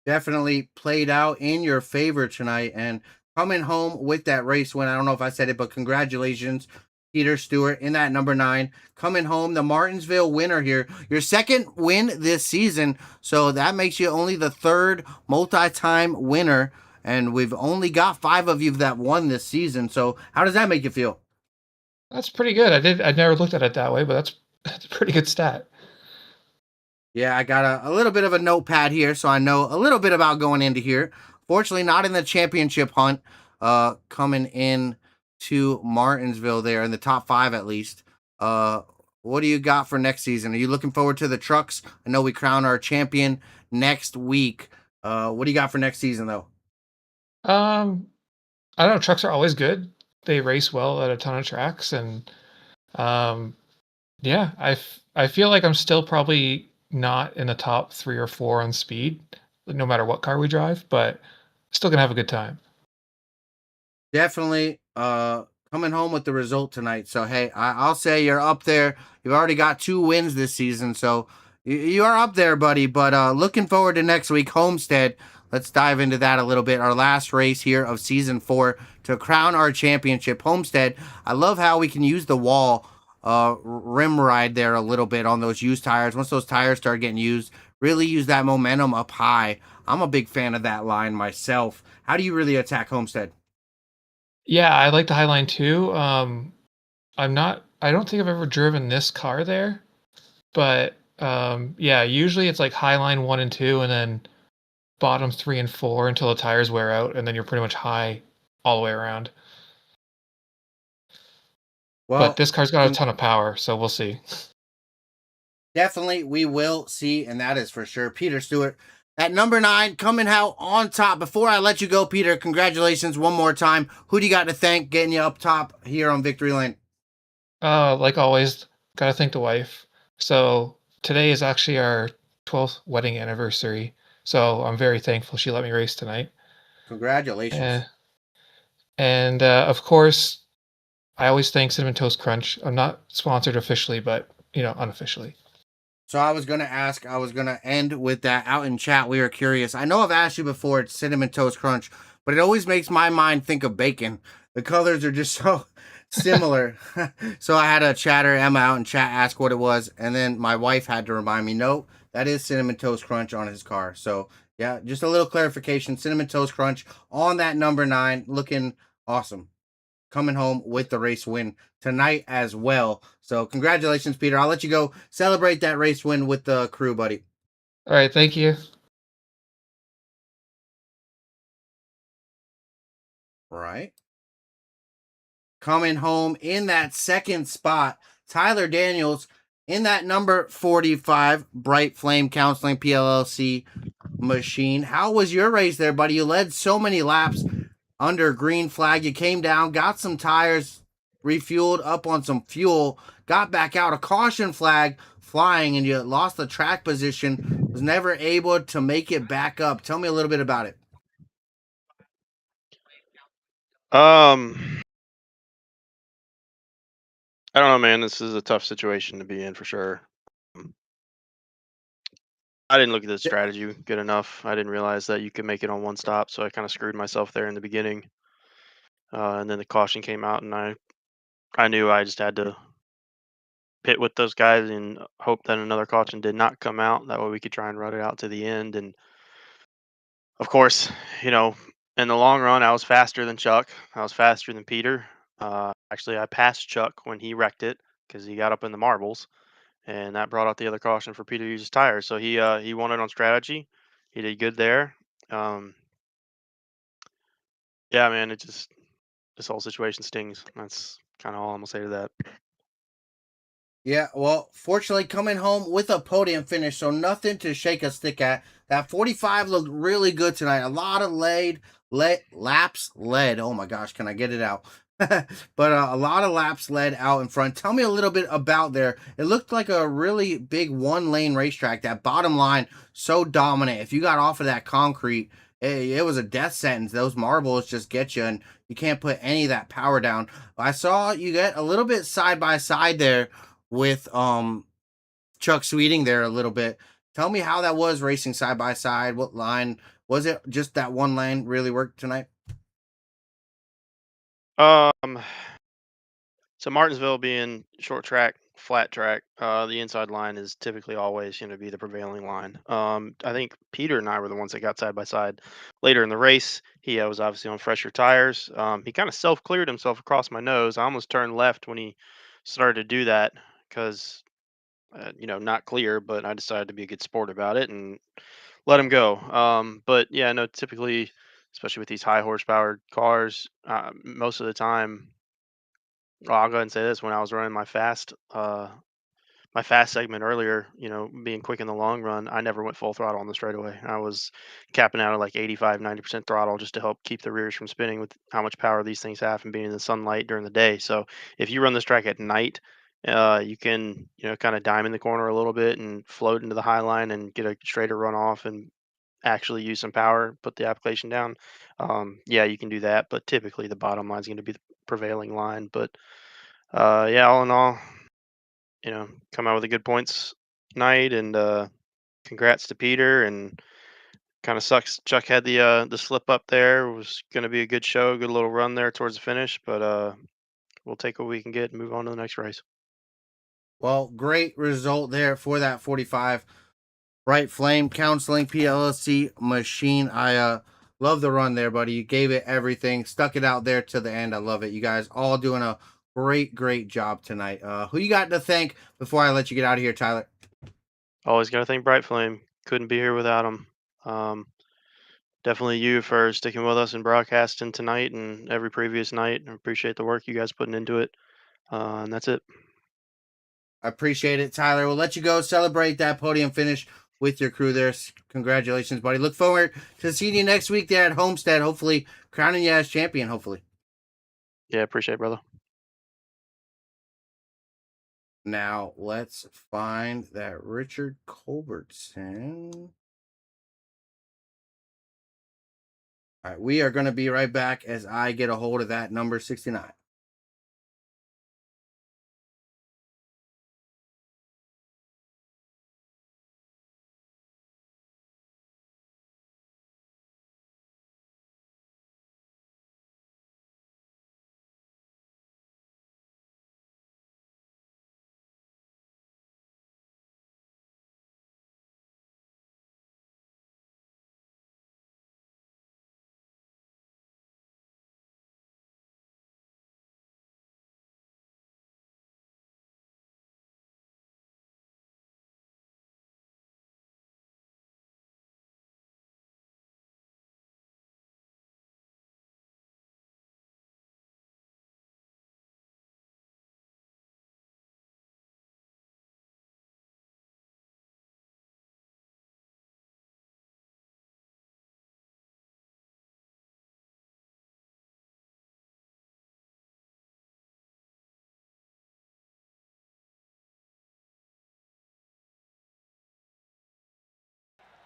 Definitely played out in your favor tonight, and coming home with that race win. I don't know if I said it, but congratulations, Peter Stewart, in that number 9. Coming home, the Martinsville winner here. Your second win this season, so that makes you only the third multi-time winner, and we've only got 5 of you that won this season. So how does that make you feel? That's pretty good. I never looked at it that way, but that's a pretty good stat. Yeah, I got a little bit of a notepad here, so I know a little bit about going into here. Fortunately, not in the championship hunt, coming in to Martinsville there in the top 5 at least. What do you got for next season? Are you looking forward to the trucks? I know we crown our champion next week. What do you got for next season though? Um, I don't know. Trucks are always good. They race well at a ton of tracks, and um, Yeah, I feel like I'm still probably not in the top 3 or 4 on speed, no matter what car we drive, but still gonna have a good time. Definitely coming home with the result tonight. So hey, I'll say you're up there. You've already got 2 wins this season, so you are up there, buddy. But looking forward to next week, Homestead. Let's dive into that a little bit. Our last race here of season 4 to crown our championship, Homestead. I love how we can use the wall rim ride there a little bit on those used tires. Once those tires start getting used, really use that momentum up high. I'm a big fan of that line myself. How do you really attack Homestead? Yeah, I like the Highline too. I don't think I've ever driven this car there, but, yeah, usually it's like Highline 1 and 2 and then bottom 3 and 4 until the tires wear out, and then you're pretty much high all the way around. But Well, this car's got a con- ton of power, so we'll see. definitely we will see, and that is for sure. Peter Stewart at number 9, coming out on top. Before I let you go, Peter, congratulations one more time. Who do you got to thank getting you up top here on Victory Lane? Like always, gotta thank the wife. So today is actually our 12th wedding anniversary, so I'm very thankful she let me race tonight. Congratulations. And of course, I always thank Cinnamon Toast Crunch. I'm not sponsored officially, but unofficially. So I was gonna ask, I was gonna end with that out in chat. We were curious. I know I've asked you before, it's cinnamon toast crunch, but it always makes my mind think of bacon. The colors are just so similar. So I had a chatter Emma out in chat ask what it was, and then my wife had to remind me, no, that is cinnamon toast crunch on his car. So yeah, just a little clarification. Cinnamon toast crunch on that number 9, looking awesome, coming home with the race win tonight as well. So congratulations, Peter. I'll let you go celebrate that race win with the crew, buddy. All right, thank you. Right. Coming home in that second spot, Tyler Daniels in that number 45 Bright Flame Counseling PLLC machine. How was your race there, buddy? You led so many laps under green flag. You came down, got some tires refueled up on some fuel, got back out, a caution flag flying, and you lost the track position. Was never able to make it back up. Tell me a little bit about it. Um, I don't know, man. This is a tough situation to be in for sure. Um, I didn't look at the strategy good enough. I didn't realize that you could make it on one stop, so I kind of screwed myself there in the beginning. And then the caution came out, and I knew I just had to pit with those guys and hope that another caution did not come out. That way we could try and run it out to the end. And of course, you know, in the long run, I was faster than Chuck. I was faster than Peter. Actually, I passed Chuck when he wrecked it because he got up in the marbles, and that brought out the other caution for Peter to use his tires. So he won it on strategy. He did good there. Um, yeah, man, it just this whole situation stings. That's kind of all I'm gonna say to that. Yeah, well, fortunately, coming home with a podium finish, so nothing to shake a stick at. That 45 looked really good tonight. A lot of laps led. Oh my gosh, can I get it out? But a lot of laps led out in front. Tell me a little bit about there. It looked like a really big 1 lane racetrack. That bottom line so dominant. If you got off of that concrete, it was a death sentence. Those marbles just get you, and you can't put any of that power down. I saw you get a little bit side by side there with Chuck Sweeting there a little bit. Tell me how that was racing side by side. What line was it? Just that 1 lane really worked tonight? Um, so Martinsville being short track, flat track, the inside line is typically always going to be the prevailing line. I think Peter and I were the ones that got side by side later in the race. He was obviously on fresher tires. He kind of self cleared himself across my nose. I almost turned left when he started to do that because not clear, but I decided to be a good sport about it and let him go. But yeah, no, typically, especially with these high horsepower cars, most of the time, well, I'll go ahead and say this: when I was running my fast segment earlier, being quick in the long run, I never went full throttle on the straightaway. I was capping out at like 85, 90% throttle just to help keep the rears from spinning with how much power these things have and being in the sunlight during the day. So if you run this track at night, You can, kind of diamond the corner a little bit and float into the high line and get a straighter run off and actually use some power, put the application down. Yeah, you can do that, but typically the bottom line is going to be the prevailing line. But yeah, all in all, come out with a good points night, and congrats to Peter. And kind of sucks Chuck had the slip up there. It was going to be a good show, good little run there towards the finish, but we'll take what we can get and move on to the next race. Well, great result there for that 45. Bright Flame Counseling PLC machine. I love the run there, buddy. You gave it everything, stuck it out there to the end. I love it. You guys all doing a great job tonight. Who you got to thank before I let you get out of here, Tyler? Always got to thank Bright Flame. Couldn't be here without him. Definitely you for sticking with us and broadcasting tonight and every previous night. I appreciate the work you guys putting into it. And that's it. I appreciate it, Tyler. We'll let you go celebrate that podium finish with your crew there. Congratulations, buddy. Look forward to seeing you next week there at Homestead. Hopefully, crowning you as champion, hopefully. Yeah, appreciate it, brother. Now, let's find that Richard Culbertson. All right, we are going to be right back as I get a hold of that number 69.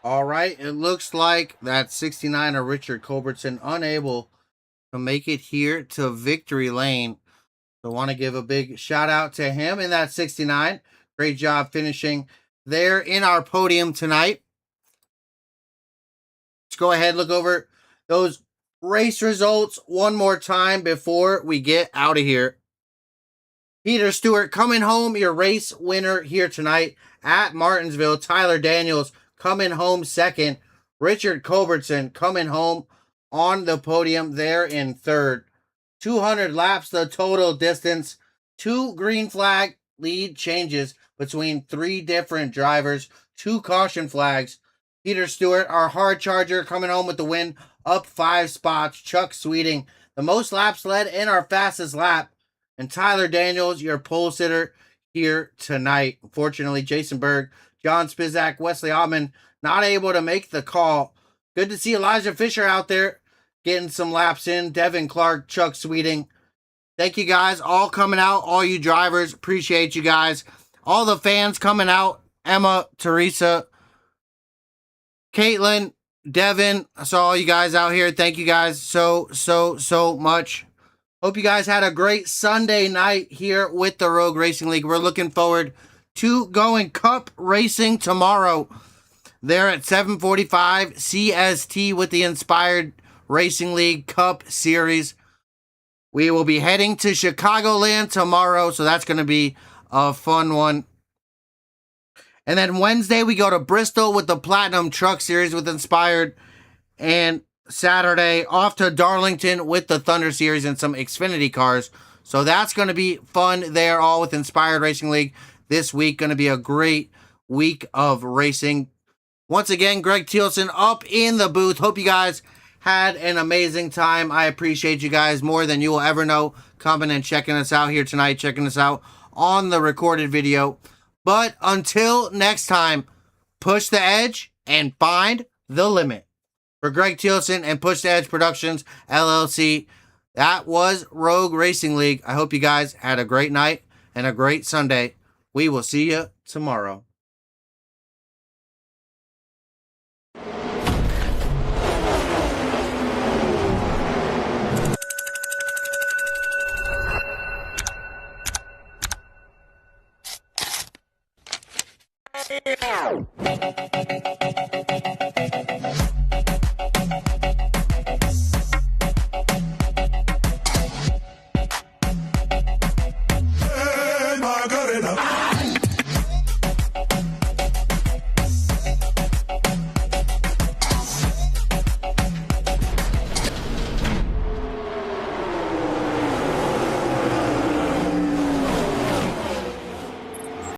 All right, it looks like that 69 of Richard Culbertson unable to make it here to victory lane. So want to give a big shout out to him in that 69. Great job finishing there in our podium tonight. Let's go ahead and look over those race results one more time before we get out of here. Peter Stewart coming home, your race winner here tonight at Martinsville. Tyler Daniels coming home second. Richard Culbertson coming home on the podium there in third. 200 laps the total distance. 2 green flag lead changes between 3 different drivers. 2 caution flags. Peter Stewart, our hard charger, coming home with the win, up 5 spots. Chuck Sweeting, the most laps led in our fastest lap. And Tyler Daniels, your pole sitter here tonight. Unfortunately, Jason Berg, John Spizak, Wesley Ottman not able to make the call. Good to see Elijah Fisher out there getting some laps in. Devin Clark, Chuck Sweeting. Thank you guys all coming out. All you drivers, appreciate you guys. All the fans coming out. Emma, Teresa, Caitlin, Devin. I saw all you guys out here. Thank you guys so much. Hope you guys had a great Sunday night here with the Rogue Racing League. We're looking forward to going Cup racing tomorrow. They're at 7:45 CST with the Inspired Racing League Cup Series. We will be heading to Chicagoland tomorrow, so that's going to be a fun one. And then Wednesday, we go to Bristol with the Platinum Truck Series with Inspired. And Saturday, off to Darlington with the Thunder Series and some Xfinity cars. So that's going to be fun there, all with Inspired Racing League this week. Going to be a great week of racing. Once again, Greg Thielsen up in the booth. Hope you guys had an amazing time. I appreciate you guys more than you will ever know coming and checking us out here tonight, checking us out on the recorded video. But until next time, push the edge and find the limit. For Greg Thielsen and Push the Edge Productions, LLC, that was Rogue Racing League. I hope you guys had a great night, and a great Sunday. We will see you tomorrow.